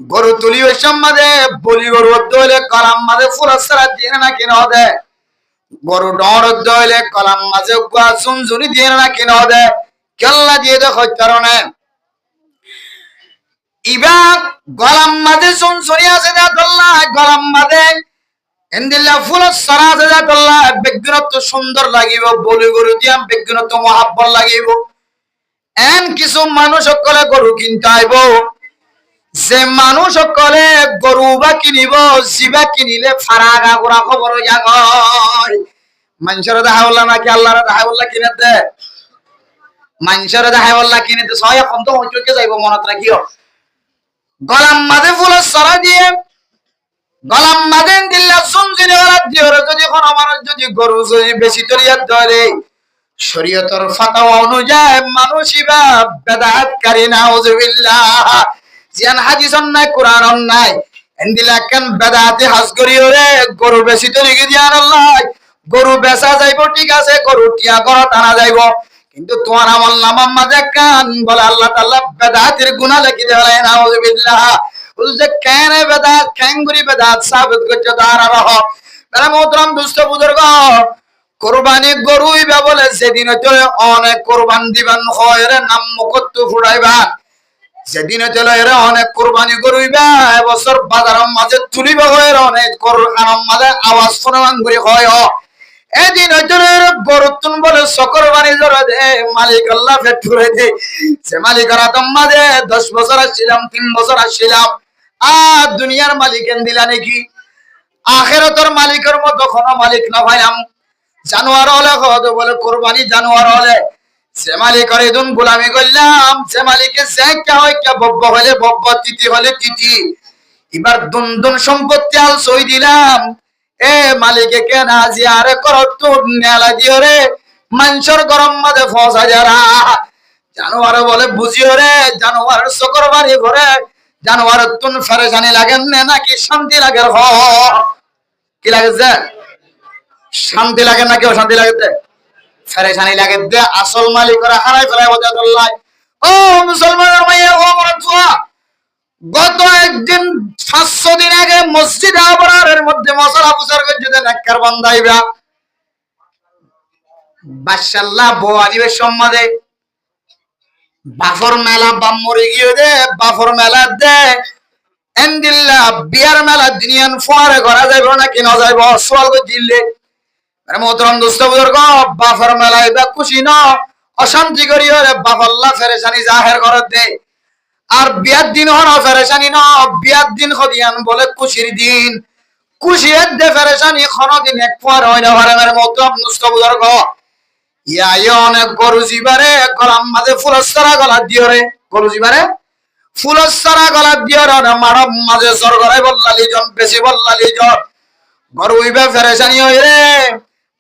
গরু তুলি ওই মাঝে বলি গরু হলে কলাম মাঝে ফুলের সারা দিয়ে না কিনা দে গরু ডর হলে কলাম মাঝে চুনচুনি দিয়ে না কিনা দে কেল্লা দিয়ে দেখ কারণে ইবা গলাম মাঝে চুনচুনি আছে গলাম মাঝে এন্দিল্লা ফুলের সারা আছে ব্যক্তিগত সুন্দর লাগিব বলি গরু দিয়া ব্যক্তিগত মহাব্বত লাগিব এন কিছু মানুষ সকলে গরু কিনতে আইব যে মানুষ সকলে গরু বা কিনিব জিবা কিনিলে ফারাগা গোড়া খবর জাগয় মানুষের দেখা বললা নাকি আল্লাহর দেখা বললা কিনে দে মানুষের দেখা বললা কিনে দে সবাই এখন তো হইচকে যাইব মনত রাখিও গলাম মাঝে ফুলের সারা দিয়ে গলাম মাঝে দিল্লা সুনজিনে ওরা দিওরে যদি কোন মানুষ যদি গরু যদি বেশি তরিয়াত ধরে শরীয়তের ফাতাওয়া অনুযায়ী মানুষইবা বেদাতকারী নাউজুবিল্লাহ জিয়ান হাদিসন নাই কোরআনন নাই এন্দিলা কেন বেদাতে হাজ করিও রে গরু বেশি তরিকে দিয়ান আল্লাহ গরু বেচা যাইব ঠিক আছে গরু টিয়া গরত আনা যাইব কিন্তু তোমার আমল নামার মাঝে কান বলে আল্লাহ তাআলা বেদাতের গুনাহ লিখি দেয় নাউজুবিল্লাহ বলছে কেন বেদাত খেঙ্গুরি বেদাত সাবিত করতে দাঁড়া রহ মেরা মোহতরম দুষ্ট বুজুর্গ কুরবানি গরুই বা বলে সেদিন চলে অনেক কুরবান দিবেন হয় রে নাম মুকত্তু ফুড়াইবা সেদিন চলে এরা অনেক কুরবানি গরুইবা এবছর বাজারের মাঝে তুলিব হয় অনেক কোরআনের মাঝে আওয়াজ শোনান করে হয় এদিন চলে গরুতুন বলে সকর বানি জোরে দে মালিক আল্লাহ পেট করে দে সে মালিকরা তো মাঝে 10 বছর আসছিলাম 3 বছর আসছিলাম আর দুনিয়ার মালিক এন দিলা নাকি আখিরাতের মালিকের মতো কোনো মালিক না ভাইলাম জানোয়ার হলে হতো বলে কুরবানি জানোয়ার হলে সে মালিকের এদিন গোলামি করলাম সে মালিকে জ্যাকা হয় কে বব্ব হলে বব্ব তিতি হলে তিতি এবার দুন সম্পত্তি আল সই দিলাম এ মালিকে কেন জিয়ারে করত নেলা দিও রে মানুষের গরম মাঝে ফসা যারা জানোয়ার বলে বুঝিও রে জানোয়ার সকর বাড়ি ঘরে জানোয়ার তুন ফেরেশানি লাগেন নাকি শান্তি লাগে কি লাগে যে শান্তি লাগে নাকি অশান্তি লাগে ফেরেশানি লাগে দে আসল মালিকরা হারাই ফেলায় ওজাতুল্লাহ ও মুসলমানের মাইয়া ও বড়, গত একদিন 500 দিন আগে মসজিদ আবরারের মধ্যে মশলা পুষার করতে নাক্কার বান্ধাইবা বাদশাল্লাহ বউ আনিবে সম্মাদে বাফর মেলা বাম মরে গিয়ে দে বাফর মেলা দে এন্দিল্লা বিয়ার মেলা দিনিয়ান ফোয়ারে করা যাইব না কি না যাইব সোয়াল করে দিলে মোহতরম দোস্ত বুজুর্গ বাফর মেলা এবার খুশি ন অশান্তি করিও রে বাফাল্লাহ ফেরেশানি জাহের করে দে আর বিয়ার দিন হন ফেরেশানি ন বিয়ার দিন খদিয়ান বলে খুশির দিন খুশির দে ফেরেশানি কোনদিন এক পর হয় না পারে মেরে মোহতরম দোস্ত বুজুর্গ ইয়া অনেক গরু জিবারে গলাম মাঝে ফুলস্তরা গলা দিও রে গরু জিবারে ফুলস্তরা গলা দিও রে মানব মাঝে সর করে বললালি জন বেশি বললালি জন গরু ইবে ফেরেশানি হই রে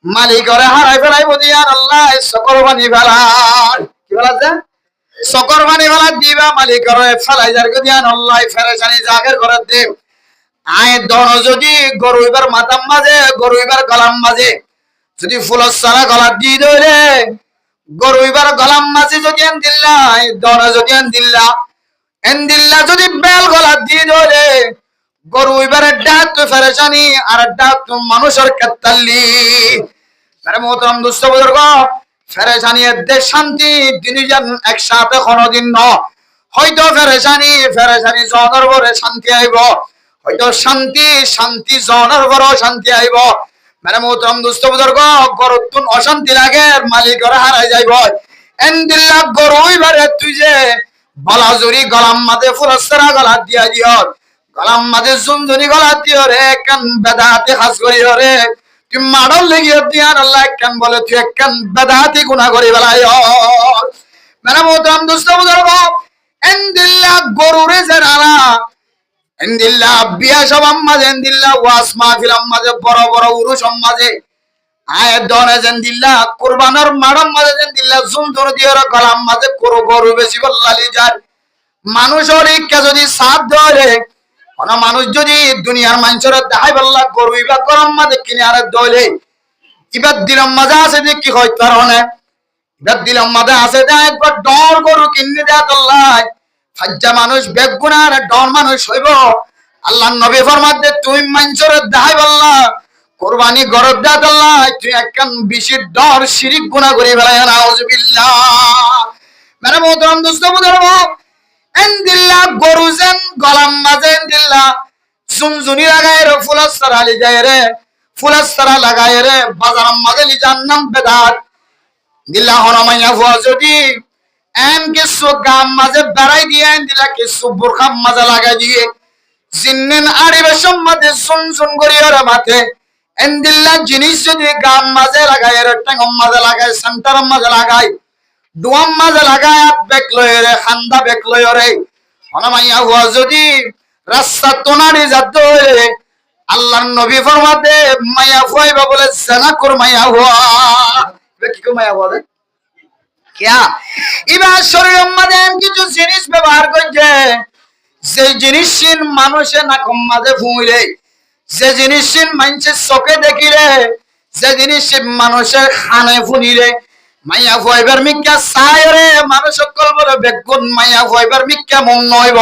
মালিকরে হারাই ফেলাই বদিয়ান আল্লাহ সকর বানি ফেলার কি বলাছে সকর বানি ফেলা দিবা মালিকরে ফেলাই যার গদিয়ান আল্লাহ ফেরেশানি জাগের করে দে আয় দন যদি গরু ইবার মাথার মাঝে গরু ইবার গলাম মাঝে যদি ফুলসারা গলা দিয়ে ধরে গরু এবার গলাম মাঝে যদি এন দিল্লা দনে যদি এন দিল্লা যদি বেল গলা দিয়ে ধরে গরু এবারে ডাক তো ফেরেশানি আর ডাক তো মানুষের কাতাল্লি আরে মোহতরম দোস্ত বুজুর্গ ফেরেশানি এদের শান্তি দিনজন একসাথে কোনদিন ন হয়তো ফেরেশানি জনের ঘরে শান্তি আইব হয়তো শান্তি জনের ঘরে শান্তি আইব মানে মোহতরম দোস্ত বুজুর্গ গরুতুন অশান্তি লাগে মালিক ঘরে হারাই যাইব এন্দিল্লা গরু এবারে তুই যে বলাজুরি গলাম মাঝে ফুলসরা গলা দিয়া দিও গলাম মাঝে জুনজুনি গলা দিও রে কান বেদাতে হাস করিও রে তুই মাডল লেগিয়ে দিয়ান আল্লাহ কান বলে তুই কান বেদাতি গুনাহ করি বেলাই মানে মোহতরম দোস্ত বুজুর্গ এন্দিল্লা গরু রে যারা এন্দিল্লা বিয়া সব আম্মাজে এন্দিল্লা ওয়াস মাহফিল আম্মাজে বড় বড় উরুস আম্মাজে আয় দনে এন্দিল্লা কুরবানের মাড়ম মাঝে এন্দিল্লা জুমদুর দিয়র গলাম মাঝে গরু বেশি বললালি যায় মানুষের ইচ্ছা যদি সাথ ধরে কোন মানুষ যদি দুনিয়ার মানুষের দেখাই বললা গরু ইবা গরম মাঝে কিনে আরে দলে ইবার দিলাম মাঝে আছে যে কি হয় তার হনে ইবার দিলাম মাঝে আছে যে একবার ডর গরু কিনে দেয়া দল্লাই হাজ্জা মানুষ বেগুনার ডর মানুষ হইব আল্লাহ নবী ফরমাতে তুই মানুষের দেখাই বললা কুরবানি গরদ দেয়া দল্লাই তুই একখান বেশি ডর শিরিক গুনাহ করে ফেলাই নাউজুবিল্লাহ মানে মোহতরম দোস্ত বুজুর্গ এন্দিল্লা গরুজেন গলাম মাঝে এন্দিল্লা জুনজুনি লাগায় রে ফুলসরা লি যায় রে ফুলসরা লাগায় রে বাজার মাঝে লি জান্নাম বেদাত দিল্লা হরমাইয়া ফুয়া যদি এন কিছু গাম মাঝে বেড়াই দিয়ে দিলা কিছু বোরখাম মাঝে লাগাই দিয়ে জিন্নেন আরিবে সম্মাদে জুনজুন করি ওরা মাথে এন্দিল্লা জিনিস যদি গাম মাঝে লাগায় রে ট্যাঙ্গম মাঝে লাগায় সেন্টার মাঝে লাগায় দুয়াম মাঝে লাগায় আত বেক লয় রে খান্দা বেক লয় রে হরমাইয়া ফুয়া যদি রাস্তা তোনারি যাত রে আল্লাহর নবী ফরমাতে মাইয়া ফুয়াইবা বলে জানা কর মাইয়া ফুয়া কি কো মাইয়া ফুয়া क्या এবার শরীরের মধ্যে কিছু জিনিস ব্যবহার করছে সেই জিনিসিন মানুষে নাকম মাঝে ফুঁইলে যে জিনিসিন মানুষের চোখে দেখিলে যে জিনিস মানুষের খানে ফুনিলে মাইয়া ফুয়াইবার মিক্কা চাই রে মানুষ সকল বলে বেগুন মাইয়া ফুয়াইবার মিক্কা মন নইব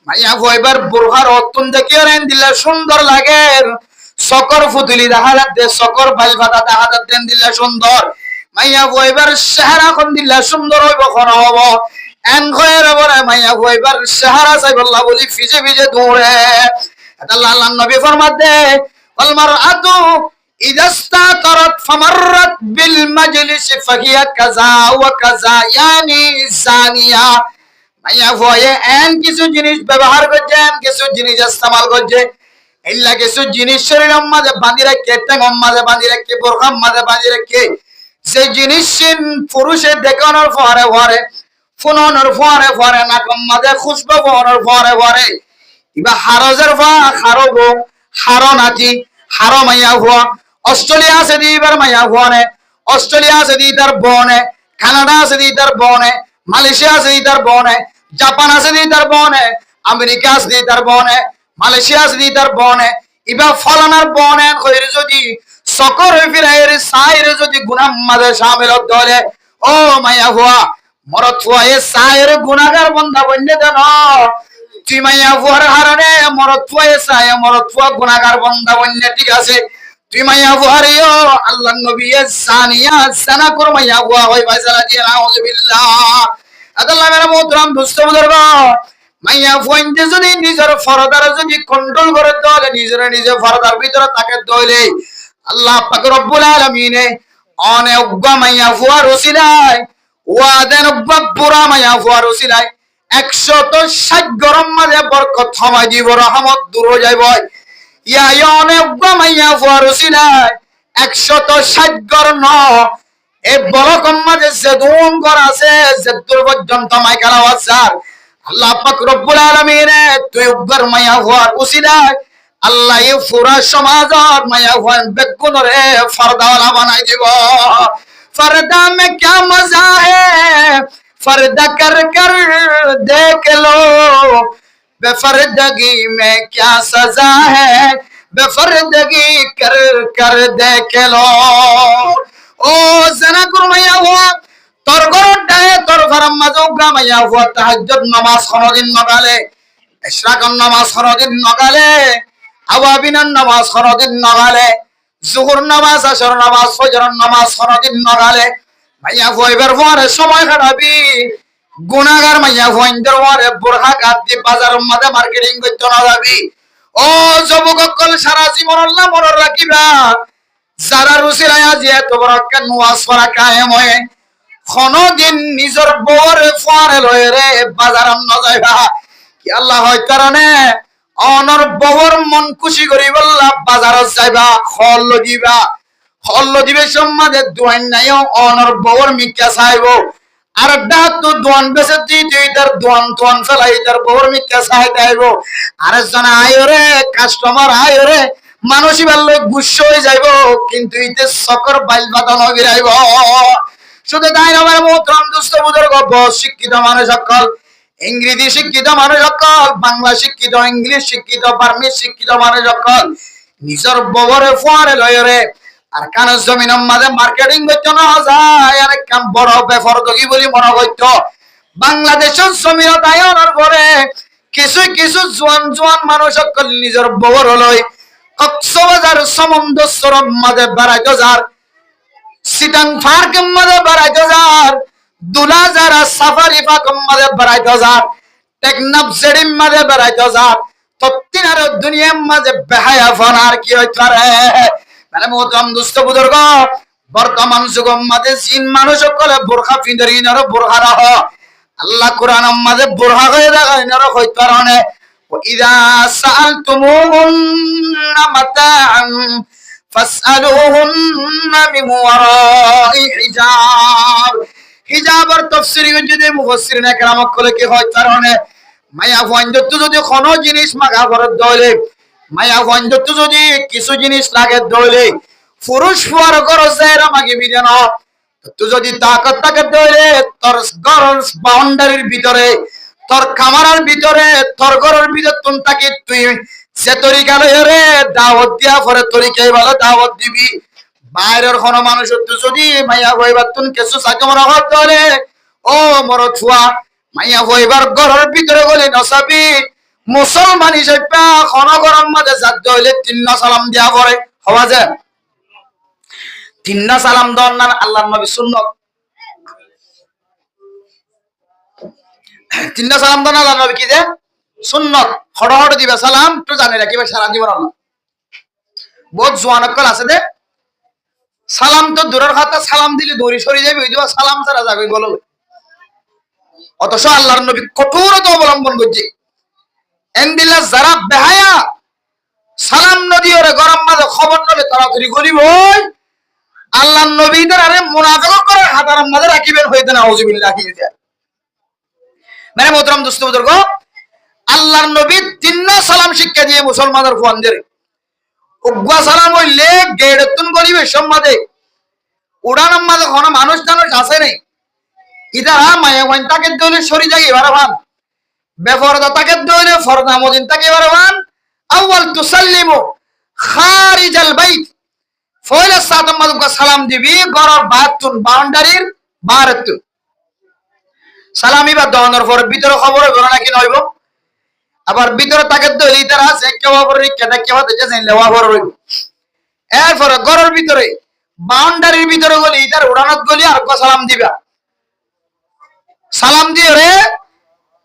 মাইয়া ফুয়াইবার বুরহার অতুন দেখিয়ে রেন দিলে সুন্দর লাগে সকর ফুতুলি দেখা যাচ্ছে সকর বাইল ফাটা দেখা যাচ্ছে দিলে সুন্দর মাইয়া ফুয়াইবার চেহারা কোন দিলে সুন্দর হইব কোন হব এন খয়ের বলে মাইয়া ফুয়াইবার চেহারা চাই বললা বলি ফিজে ফিজে দৌড়ে এটা আল্লাহ নবী ফরমাতে ওয়াল মারআতু ইদাস্তা তারাত ফামাররাত বিল মাজলিস ফাহিয়া কাযা ওয়া কাযা ইয়ানি জানিয়া মাইয়া ফুয়ায়ে এন কিছু জিনিস ব্যবহার করছে এন কিছু জিনিস ইস্তেমাল করছে ইল্লা কিছু জিনিস শরীরের মধ্যে বাঁধি রাখে টেঙ্গম মাঝে বাঁধি রাখে বোরখাম মাঝে বাঁধি রাখে সেই জিনিস পুরুষে দেখানোর পরে পরে ফুনানোর পরে পরে নাকম মাঝে খুশবো ফোনের পরে পরে এবার হারজের ফা হারব হারো নাচি হারো মাইয়া হুয়া অস্ট্রেলিয়া আছে দি এবার মাইয়া হুয়ানে অস্ট্রেলিয়া আছে দি তার বনে কানাডা আছে দি তার বনে মালয়েশিয়া আছে দি তার বনে জাপান আছে দি তার বনে আমেরিকা আছে দি তার বনে মালয়েশিয়া আছে দি তার বনে এবার ফলানার বনে কইরে যদি সকর ফিরাইরে সাইরে যদি গুনাহ মাঝে শামিল হতে ও মাইয়া হুয়া মরত ফুয়ায়ে সায়ের গুনাহগার বান্দা বন্যে দেন তুই মাইয়া ফুয়ার হারণে মরত ফুয়ায়ে সায়ে মরত ফুয়া গুনাহগার বান্দা বন্যে ঠিক আছে তুই মাইয়া ফুয়ারিও আল্লাহর নবী সানিয়া সানা কর মাইয়া ফুয়া হই বাইসালা জি আউযু বিল্লাহ আল্লাহ মেরা মোহতরম দোস্ত বুজুর্গ মাইয়া ফুয়াইতে যদি নিজের ফরদার যদি কন্ট্রোল করে তাহলে নিজে ফরদার ভিতরে তাকে দইলে আল্লাহ পাক রব্বুল আলামিনে অনে উগ্গা মাইয়া ফুয়ার ওসিলায় ওয়াদেন উগ্গা পুরা মাইয়া ফুয়ার ওসিলায় 160 গরম মাঝে বরকত সময় দিব রহমত দূর হয়ে যাইব ইয়া অনে উগ্গা মাইয়া ফুয়ার ওসিলায় 160 গরম ন এই বরকম মাঝে যে দুম কর আছে যে দূর পর্যন্ত মাইকালা ওয়াসার আল্লাহ পাক রব্বুল আলামিন তুই উগ্গর মাইয়া ফুয়ার ওসিলায় আল্লাহ এই পুরা সমাজর মায়া হুয়ান বেগুনরে ফরদাওয়ালা বানাই দিব ফরদা মে क्या मजा है फर्दा कर कर देख लो बेफर्दगी में क्या सजा है बेफर्दगी कर कर देख लो ও জানা করো মায়া হুয়া তোর গরডায় তোর ঘরম মাজুগা মায়া হুয়া তাহাজ্জুদ নামাজ কোনদিন নগালে ইশরাক নামাজ কোনদিন নগালে আওয়াবিনান নামাজ কোনদিন নগালে জোহর নামাজ আসর নামাজ ফজর নামাজ কোনদিন নগালে মাইয়া হইবার পরে সময় কাটাবি গুনাহগার মাইয়া হইন্দর পরে বুরহা গাদ্দি বাজারের মধ্যে মার্কেটিং করতে না যাবি ও যুবকসকল সারা জীবন আল্লাহ মনে রাখিবা যারা রুসিলায়া যে তোমরা নামাজ পড়া কায়েম হয় কোনদিন নিজের বউর পরে লয়ে রে বাজারে না যাইবা কি আল্লাহ হয় কারণে অনর বউর মন খুশি করি বললা বাজারত যাইবা হল দিবে সম্মাদে দোয়ান নাই অনর বউর মিক্কা চাইবো আর ডাক তো দোয়ান বেসে তুই তার দোয়ান ফেলাই তার বউর মিক্কা চাই দেব আর জন আয়রে কাস্টমার আয়রে মানুষই বললে গুস্স হয়ে যাইব কিন্তু ইতে সকর বাইল বাদন গিরাইব শুধু তাই আমার মোহতরম দুস্থ বুজুর্গ শিক্ষিত মানুষ সকল ইংরেজি শিক্ষিত মানুষ সকল বাংলা শিক্ষিত ইংলিশ শিক্ষিত বার্মিজ শিক্ষিত মানুষ সকল নিজের ববরে ফুয়ারে লয়রে আর কানের জমিনের মাঝে মার্কেটিং করতে না যায় আর কাম বড় বেফরদগি বলি মনে করত বাংলাদেশের জমিন দায়নের পরে কিছু জোয়ান মানুষ সকল নিজের ববর লয় কক্সবাজার সমুদ্র সরব মাঝে বেড়াইতে যার সিটাং পার্কের মাঝে বেড়াইতে যার দুলাজারা সাফারি পার্কের মাঝে বেড়াইতে যার টেকনাফ জেডিম মাঝে বেড়াইতে যার তত্তিনার দুনিয়ার মাঝে বেহায়া ফানার কি হইতে পারে মানে মোহতরম দুস্থ বুজুর্গ বর্তমান যুগের মাঝে জিন মানুষ সকলে বোরখা পিঁধে ইনারও বোরখা রাখ আল্লাহ কোরআনের মাঝে বোরখা হয়ে দেখা ইনারও হইতে পারে وإذا سألتموهن متاعا فاسألوهن من وراء حجاب হিজাবের তাফসীর যদি মুফাসসিরিনে কেরাম কলে কি হয় কারণে মায়া ফঞ্জত যদি কোন জিনিস মাগা করে দইলে মায়া ফঞ্জত যদি কিছু জিনিস লাগে দইলে পুরুষ ফুয়ার করছে মাগি বিধান তুই যদি তাকত তাকে দইলে তোর ঘরের বাউন্ডারির ভিতরে তোর কামারের ভিতরে তোর ঘরের ভিতর তুই তাকে তুই সে তরিকা লইরে দাওয়াত দিয়া পরে তরিকাই ভালো দাওয়াত দিবি বাইরের কোন মানুষ যদি মাইয়া হইবার তুন কিছু সাকমরা হতে ও মর ছুয়া মাইয়া হইবার ঘরের ভিতরে গলি নসাবি মুসলমান হিসেবে কোন গরম মাঝে যাতে হইলে 3 সালাম দিয়া পরে হওয়া যায় 3 সালাম দেন না আল্লাহর নবী সুন্নাত 3 সালাম দেন আল্লাহর নবী কি যে সুন্নাত হড় দিবা সালাম তো জানে রাখিবা সারা জীবন আল্লাহ বহুত জওয়ানকল আছে দে সালাম তো দূরের কথা সালাম দিলে দৌড়ি সরে যাবে ওই দিবা সালাম ছাড়া যাবে বলো অথচ আল্লাহর নবী কঠোরতা অবলম্বন করছে এন্দিলা যারা বেহায়া সালাম নদী ওরে গরম মাঝে খবর নলে তাড়াতাড়ি গরিব ওই আল্লাহর নবীদের আরে মুনাফিক করে হাতার মাঝে রাখিবেন হইতে না আউযুবিল্লাহ রাখিয়ে মানে মোহতরম দোস্ত বুজুর্গ আল্লাহর নবী 3 সালাম শিক্ষা দিয়ে মুসলমানদের ফুয়ানদের উগ্গা সালাম হইলে গেড়তুন গরিবে সম্মাদে উড়ান মাঝে কোন মানুষ আছে নেই ইদা মায়া ওয়ান তাকে দলে সরি যাই বারবান বেফরদা তাকে দলে ফরদা মদিন তাকে বারবান আউয়াল তুসাল্লিমু খারিজাল বাইত ফয়লা সাদম মাদুকা সালাম দিবি গরর বাতুন বাউন্ডারির বারাতুন সালামি বা দহনের পরে ভিতরে খবর হইব নাকি নইব? আবার ভিতরে তাকে দলি তারা আছে কেউ কেটা কেউ দেখেছেন লেওয়া ভর হইব। এরপরে ঘরের ভিতরে বাউন্ডারির ভিতরে গলি তার উড়ানত গলি আর সালাম দিবা, সালাম দিয়ে রে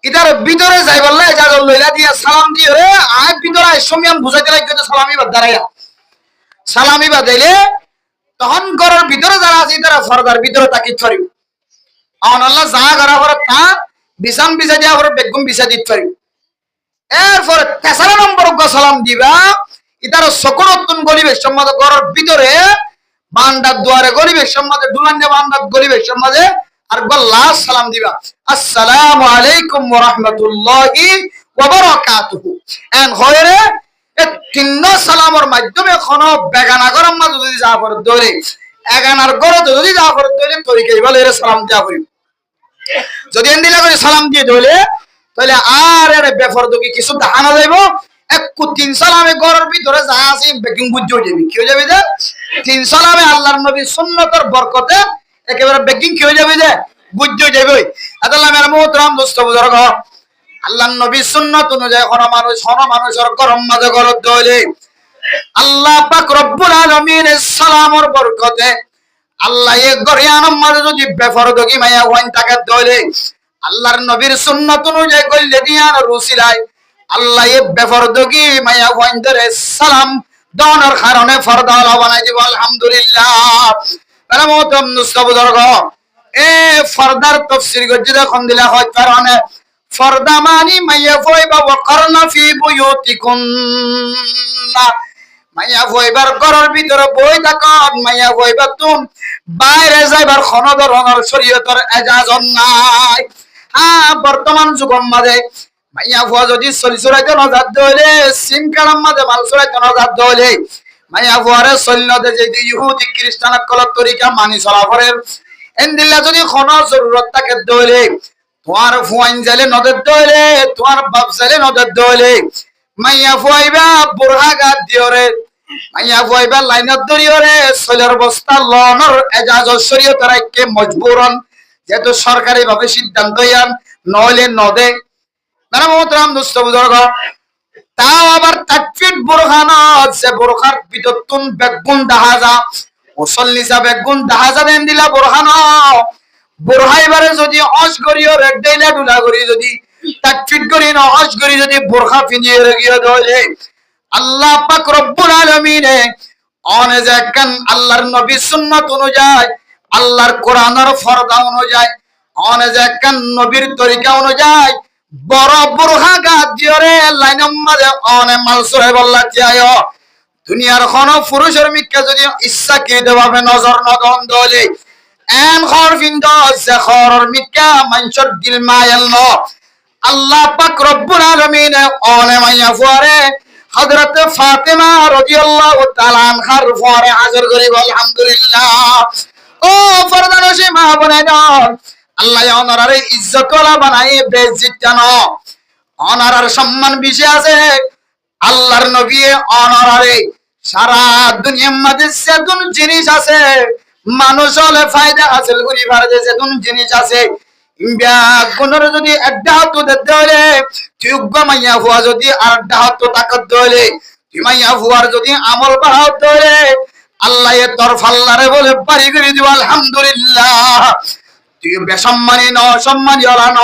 ইতার ভিতরে যাই বললে এজাজত লইলা দিয়া সালাম দিয়ে রে আয় ভিতরে আইসমিয়াম বুঝাইতে লাগবে তো সালামি বাদ দাঁড়াইয়া সালামি বাদ দিলে তখন ঘরের ভিতরে যারা আছে তারা ফরদার ভিতরে তাকিদ করিব। আন আল্লাহ যা করা পরে তা বিছাম বিছা দিয়া পরে বেগুম বিছা দিতে পারিব। এরপরে তেসারা নম্বর সালাম দিবা ইতার সকরতুন গলিবে সম্মাদ ঘরের ভিতরে বান্দার দুয়ারে গলিবে সম্মাদে দুলান্ডে বান্দার গলিবে সম্মাদে আর গল্লা সালাম দিবা আসসালামু আলাইকুম ওয়া রাহমাতুল্লাহি ওয়া বারাকাতুহু। এন হয়রে এ তিন সালামের মাধ্যমে কোন বেগানা গরম মাঝে যদি যা করে দরে এগানার গরে যদি যা করে দরে তরিকাই বলে এর সালাম দিয়া করি। যদি এন্দিলা করে সালাম দিয়ে দলে তাহলে আর এর বেফরদকি কিছু দেখা না যাইব। এক তিন সালামে ঘরের ভিতরে যা আছে বেকিং বুঝতে যাবি কি হয়ে যাবে যে তিন সালামে আল্লাহর নবী সুন্নতের বরকতে একেবারে বেকিং কি হয়ে যাবে যে বুঝতে যাবে। আল্লাহ মেরা মোহতরম দোস্ত বুজুর্গ আল্লাহর নবী সুন্নত অনুযায়ী কোন মানুষের গরম মাঝে ঘর দলে আল্লাহ পাক রব্বুল আলামিনের সালামের বরকতে আল্লাহ এ গরিয়ানোর মাঝে যদি বেফরদকি মাইয়া ওয়াইন তাকে দলে আল্লাহর নবীর সুন্নত অনুযায়ী কইলে দিয়ান রুসিলাই আল্লাহ এ বেফরদকি মাইয়া ওয়াইন ধরে সালাম দনের কারণে ফরদা বানাই দিব আলহামদুলিল্লাহ। তারা মোহতরম দোস্ত বুজুর্গ এ ফরদার তাফসীর গজ্জি দেখুন দিলা হয় কারণে ফরদা মানি মাইয়া ফয়বা ওয়াকরনা ফি বুয়ুতিকুন্না মাইয়া ফয়বার ঘরের ভিতরে বই থাকত মাইয়া ফয়বা তুম বাইরে যাইবার কোন ধরনের শরীয়তের ইজাজত নাই। হ্যাঁ বর্তমান যুগের মাঝে মাইয়া ফুয়া যদি চলিচুরাইতে নজাত দইলে সিম কাড়ার মাঝে মাল চড়াইতে নজাত দইলে মাইয়া ফুয়ারে চল্যতে যে ইহুদি খ্রিস্টান কলর তরিকা মানি চলা করে এন্দিল্লা যদি কোন জরুরত থাকে দইলে তোমার ফুয়াইন যাইলে নজর দইলে তোমার বাপ যাইলে নজর দইলে মাইয়া ফুয়াইবা বুড়হা গাত দিওরে মাইয়া ফুয়াইবা লাইনত দরিওরে চলের বস্তা লনের এজাজত শরীয়তের আইকে মজবুরন যেহেতু সরকারি ভাবে সিদ্ধান্ত ইয়ান নইলে নদে নানা মোহতরম দোস্ত বুজুর্গ তাও আবার তাকফির বুরহানত যে বুরখার বিদতুন বেগুন দাহাজা মুসল্লিসা বেগুন দাহাজা দেন দিলা বুরহান বুরহাইবারে যদি অস করিও রেড দেইলা ডুলা করি যদি তাকফির করি না অস করি যদি বুরখা ফিনিয়ে গিয়ে দলে আল্লাহ পাক রব্বুল আলামিন অনে যাকান আল্লাহর নবী সুন্নাত অনুযায়ী আল্লাহর কোরআনের ফরদা অনুযায়ী অনে যাকান নবীর তরিকা অনুযায়ী বড় বুরহা গাত দিওরে লাইনের মাঝে অনে মাল সুরে বল্লা চায় দুনিয়ার কোন পুরুষের মিক্কা যদি ইচ্ছা কৃত ভাবে নজর নদন দলে এন খর ফিন্দ যে খরর মিক্কা মানুষের দিল মায়াল ন আল্লাহ পাক রব্বুল আলামিন অনে মাইয়া ফুয়ারে হযরত ফাতেমা রাদিয়াল্লাহু তাআলা আনহার ফুয়ারে হাজির করিব আলহামদুলিল্লাহ। ও ফরদানশী মা বোনেরা আল্লাহ অনারে ইজ্জত ওয়ালা বানাই বেইজ্জত জানো অনারার সম্মান বেশি আছে আল্লাহর নবী অনারে সারা দুনিয়ার মধ্যে যেতুন জিনিস আছে মানুষ হলে ফায়দা হাসিল করিবার যে যেতুন জিনিস আছে ইম্বিয়া কোনর যদি একটা হাত দিতে হলে তুই মাইয়া হুয়া যদি আর একটা হাত তাকত দলে তুই মাইয়া হুয়ার যদি আমল বাড়াও দলে আল্লাহ এ তোর ফাল্লারে বলে পারি করে দিব আলহামদুলিল্লাহ। তুই বেসম্মানী ন সম্মানী হলা ন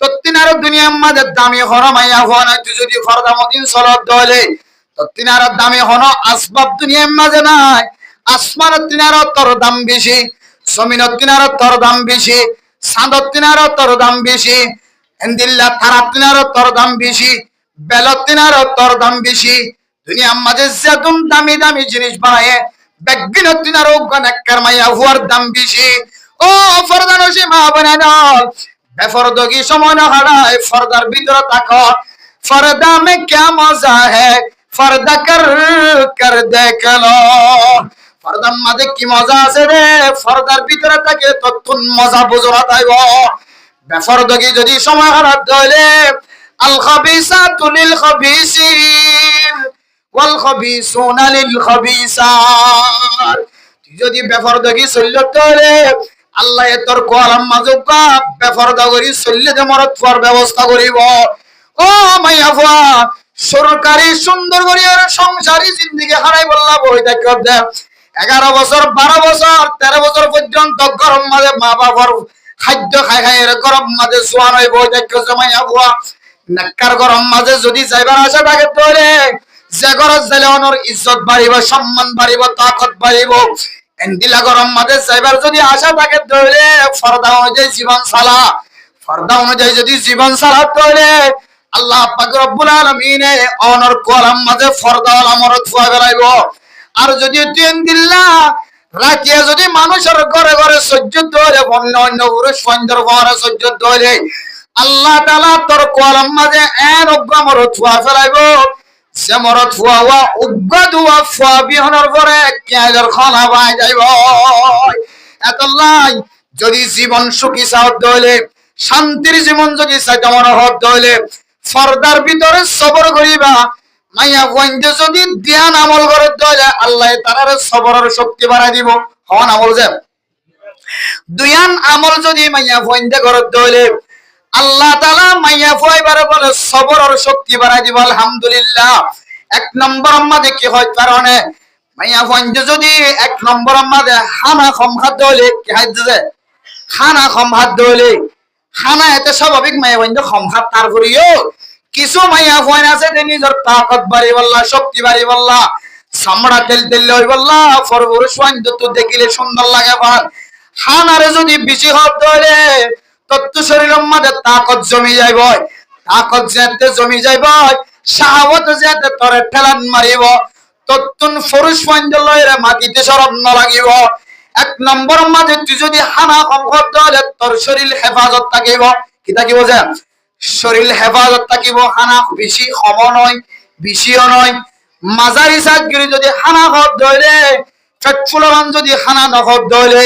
তত্তিনার দুনিয়ার মাঝে দামি হন মাইয়া হুয়া না তুই যদি ফরদা মদিন চলত দলে তত্তিনার দামি হন আসবাব দুনিয়ার মাঝে নাই আসমানের তিনার তোর দাম বেশি জমিনের তিনার তোর দাম বেশি চাঁদর তিনার তোর দাম বেশি এন্দিল্লা তারা তিনার তোর দাম বেশি বেলত তিনার তোর দাম বেশি দুনিয়ার মাঝে যেতুন দামি দামি জিনিস বানায় বেগিন তিনার অনেক মাইয়া হুয়ার দাম বেশি। ও ফরদানশী মা বোনেরা বেফরদগি সময় না হারায় ফরদার ভিতরে থাকো ফরদা মে ক্যা মজা হ্যায় ফরদা কর কর দেখ লো ফরদার মাঝে কি মজা আছে রে ফরদার ভিতরে থাকে ততক্ষণ মজা বুঝরা তাইব বেফরদগি যদি সময় হারাত দলে আল খাবিসাতু লিল খাবিসিন ওয়াল খাবিসুনা লিল খাবিসাত যদি বেফরদগি চলল দলে আল্লাহ তোর কোয়ালাম মাজুকা বেফরদা করি চললে যে মরত ফুয়ার ব্যবস্থা করিব। ও মাইয়া ফুয়া সরকারি সুন্দর করি আর সংসারী জিন্দিগি হারাই বললা বই দেখো দে 11 বছর 12 বছর 13 বছর পর্যন্ত গরম মাঝে মা বাবার খাদ্য খাই খাই এর গরম মাঝে সোয়ান হয়ে বই দেখো মাইয়া ফুয়া নাক্কার গরম মাঝে যদি যাইবার আসা থাকে তোরে যে গরজ যাইলে অনর ইজ্জত বাড়িব সম্মান বাড়িব তাকত বাড়িব এন্দিলা গরম মাঝে যাইবার যদি আশা থাকে তোরে ফরদা অনুযায়ী জীবন চালা ফরদা অনুযায়ী যদি জীবন চালা তোরে আল্লাহ পাক রব্বুল আলামিন অনর কোলাম মাঝে ফরদা ওয়ালা মরদ ফুয়া বেলাইব। আর যদি তুই দিল্লা রাখিয়া যদি মানুষের ঘরে ঘরে সহ্য ধরে অন্য অন্য পুরুষ সুন্দর ঘরে সহ্য ধরে আল্লাহ তাআলা তোর কোলাম মাঝে এন অজ্ঞ মরদ ফুয়া ফেলাইব সে মরদ ফুয়া ওয়া অজ্ঞ দুয়া ফুয়া বিহনের পরে কেয়ালের খানা বাই যাইব। এতলাই যদি জীবন সুখী চাও দইলে শান্তির জীবন যদি চাইতে মনে হত দইলে ফরদার ভিতরে সবর করিবা মাইয়া গঞ্জে যদি ধ্যান আমল করে দইলে আল্লাহ তাআলার সবরের শক্তি বাড়াই দিব। হন আমল যে দুয়ান আমল যদি মাইয়া গঞ্জে করে দইলে আল্লাহ তাআলা মাইয়া ফুয়াইবারে বলে সবরের শক্তি বাড়াই দিব। আলহামদুলিল্লাহ। 1 নম্বর আমাদের কি হয় কারণে মাইয়া গঞ্জে যদি 1 নম্বর আমাদের হানা কম হাত দইলে কি হাইছে খানা কম হাত দইলে খানা এতে স্বাভাবিক মাইয়া গঞ্জে কম হাত তারপরেও কিছু মাইয়া ফোন আছে যে নিজের তাকত বাড়ি বললা শক্তি বাড়ি বললা চামড়া তেল তেল হই বললা ফরবর সোয়াইন্দ তো দেখিলে সুন্দর লাগে ভাল খানারে যদি বেশি হত ধরে তত্ত্ব শরীরের মধ্যে তাকত জমি যাইব তাকত যেতে জমি যাইব শাহাওয়াত যেতে তরে ঠেলান মারিব তত্তুন ফরুষ সোয়াইন্দ লইরে মাটিতে সরব ন লাগিব। 1 নম্বর মাঝে তুই যদি হানা কম হত ধরে তোর শরীর হেফাজত থাকিব কি থাকিব যে শরীর হেফাজত থাকিব হানা বেশি কম নয় বেশিও নয় মাঝারি সাজগিরি যদি হানা হত ধরে পেটফুলবান যদি হানা নহত ধরে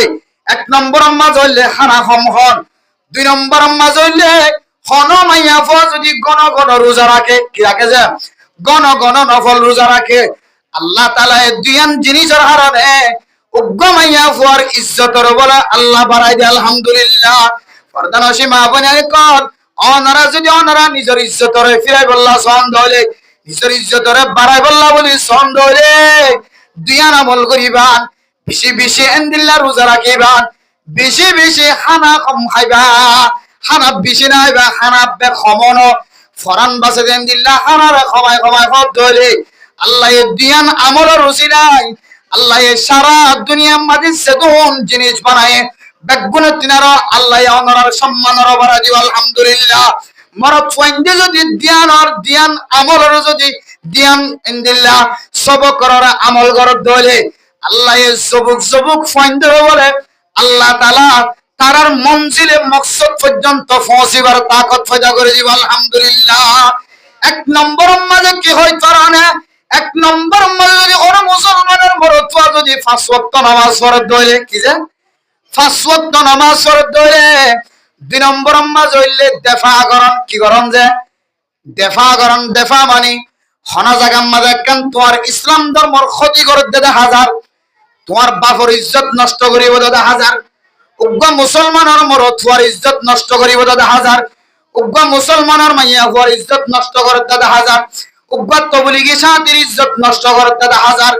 1 নম্বর মাঝ হইলে হানা কম হন 2 নম্বর মাঝ হইলে হন মাইয়া ফ যদি গণ গণ রোজা রাখে কি রাখে যে গণ গণ নফল রোজা রাখে আল্লাহ তাআলা এই দুইয়ান জিনিসের হারানে উগ্র মাইয়া ফুয়ার ইজ্জতের বলে আল্লাহ বাড়াই দেয়। আলহামদুলিল্লাহ। ফরদানসী মা বোনের কর অনারা যদি অনারা নিজের ইজ্জতরে ফিরাই বললা সন্দ হইলে নিজের ইজ্জতরে বাড়াই বললা বলি সন্দ হইলে দুইয়ান আমল করিবান বেশি বেশি এন্দিল্লা রোজা রাখিবান বেশি বেশি খানা কম খাইবা খানা বেশি না হইবা খানা বে কমন ফরান বাসে এন্দিল্লা খানারে কমাই কমাই হত ধরে আল্লাহ এই দুইয়ান আমলের রুচি নাই আল্লাহ সারা দুনিয়ার মাঝে সেগুন জিনিস বানায় বেগুন তিনার আল্লাহ অনরার সম্মানের বাড়া দিব। আলহামদুলিল্লাহ। মরদ ফাইন্দে যদি ধ্যান আমলের যদি ধ্যান ইনদিল্লাহ সব করার আমল করত দলে আল্লাহ সবুক সবুক ফাইন্দে বলে আল্লাহ তাআলা তারার মঞ্জিলে মকসদ পর্যন্ত পৌঁছিবার তাকত পয়দা করে দিব। আলহামদুলিল্লাহ। 1 নম্বর মাঝে কি হয় কারণে 1 নম্বর মাঝে যদি ওর মুসলমানের মরদ যদি 5 ওয়াক্ত নামাজ পড়ে দলে কি যে 5 ওয়াক্ত নামাজ পড়ে দলে 2 নম্বর মাঝ হইলে দেফা করন কি করন যে দেফা মানে হনা জায়গার মাঝে কেন তোমার ইসলাম ধর্মর ক্ষতি করে দেদা হাজার তোমার বাপর ইজ্জত নষ্ট করিব দাদা হাজার উগ্র মুসলমানের মরদ হওয়ার ইজ্জত নষ্ট করিব দাদা হাজার উগ্র মুসলমানের মাইয়া হওয়ার ইজ্জত নষ্ট করে দাদা হাজার উগ্র তবলিগি সাথীর ইজ্জত নষ্ট করে দাদা হাজার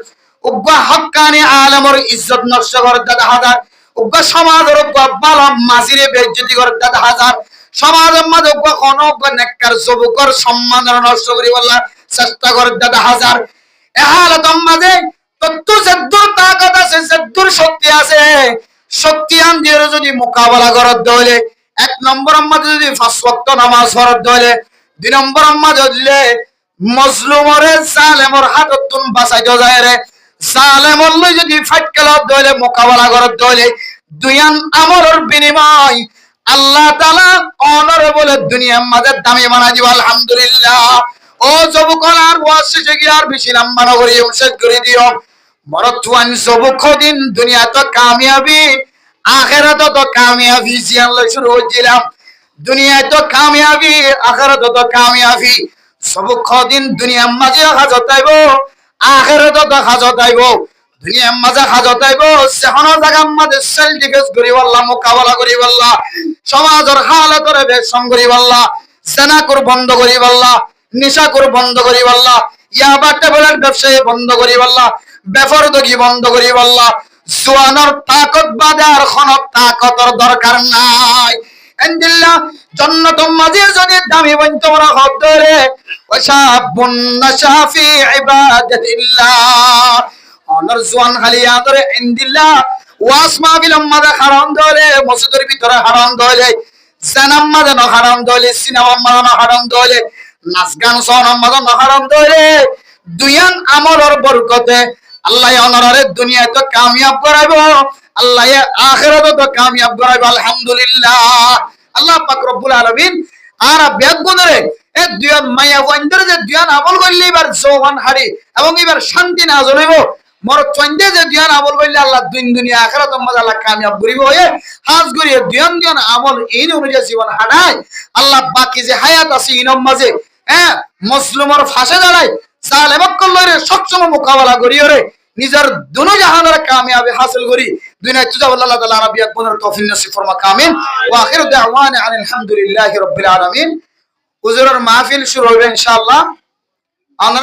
উগ্র হক্কানি আলেমর ইজ্জত নষ্ট করে দাদা হাজার উগ্র সমাজের উগ্র বালম মাঝিরে বেজ্জতি করে দাদা হাজার সমাজের মাঝে উগ্র অনগ্র নেককার যুবকর সম্মান নষ্ট করি বললা চেষ্টা করে দাদা হাজার এহালতম মাঝে তত্ত্ব যদ্দুর তাকত আছে যদ্দুর শক্তি আছে শক্তি আন দিয়ে যদি মোকাবেলা করার দলে 1 নম্বর মাঝে যদি 5 ওয়াক্ত নামাজ পড়ার দলে 2 নম্বর মাঝে হইলে মজলুমরে জালেমর হাততুন বাঁচাইতে যায় রে জালেমর লই যদি ফাইট খেলার দলে মোকাবেলা করার দলে দুইয়ান আমলের বিনিময় আল্লাহ তাআলা অনরে বলে দুনিয়ার মাঝে দামি বানাই দিব। আলহামদুলিল্লাহ। ও যুবকরা আর ওয়াজ শেষে গিয়ে আর বেশি লম্বা না করি শেষ করে দিও মরতুয়ান যুবক দিন দুনিয়া তো কামিয়াবি আখিরাত তো কামিয়াবি জিয়ান লই শুরু হইছিলাম দুনিয়ায় তো কামিয়াবি আখিরাত তো কামিয়াবি যুবক দিন দুনিয়ার মাঝে হাজত আইব আখিরাত তো হাজত আইব দুনিয়ার মাঝে হাজত আইব সেহন জায়গা মাঝে সেলফ ডিফেন্স করি আল্লাহ, মোকাবেলা করি আল্লাহ, সমাজের হালাতরে বেশম করি আল্লাহ, সেনা কর বন্ধ করি আল্লাহ, নিশা কর বন্ধ করি আল্লাহ, ইয়াবা টেবলের ব্যবসায়ী বন্ধ করি আল্লাহ, বেফরদগি বন্ধ করি আল্লাহ। জোয়ানোর তাকত বাদে আর খনক তাকতর দরকার নাই। আলহামদুলিল্লাহ জান্নাতুল মাঝে যদি দামি বন্ত ওরা হদ ধরে ওয়াশাবুন নাশাফি ইবাদাতিল্লাহ অনর জোয়ান খালিয়া ধরে ইনদিল্লাহ ওয়াসমা বিলম মাদা হারাম ধরে মসজিদের ভিতরে হারাম ধরে জানাম মাদা ন হারাম ধরে সিনেমা মাদা হারাম ধরে নাচ গান সনম মাদা ন হারাম ধরে দুয়ান আমলর বরকতে আল্লাহ অনরে দুনিয়া তো কামিয়াব করাইবো, আল্লাহ আখিরাতে তো কামিয়াব করাইবো। আলহামদুলিল্লাহ আল্লাহ পাক রব্বুল আলামিন আর বেগুনরে এ দুয়ান মায়া বন্দর যে দুয়ান আমল করলে এবার জওয়ান হারি এবং এবার শান্তি নাজল হইব। মর চন্দে যে দুয়ান আমল করলে আল্লাহ দুনিয়া আখিরাত মধ্যে আল্লাহ কামিয়াব করিব। হয়ে হাজ করিয়ে দুয়ান আমল এই অনুযায়ী জীবন হারায় আল্লাহ বাকি যে হায়াত আছে ইনম মাঝে মুসলিমর ফাঁসে দাঁড়ায় সালেমক করলে সবসময় মোকাবেলা করি ওরে নিজের দুনো জাহানের কামিয়াবি হাসিল করি দুনিয়া তুজা আল্লাহ তাআলা রাব্বিয়াক বনার তৌফিক নসিব ফরমা কামিন ওয়া আখিরু দাওয়ানা আলহামদুলিল্লাহি রাব্বিল আলামিন। হুজুরের মাহফিল শুরু হবে ইনশাআল্লাহ।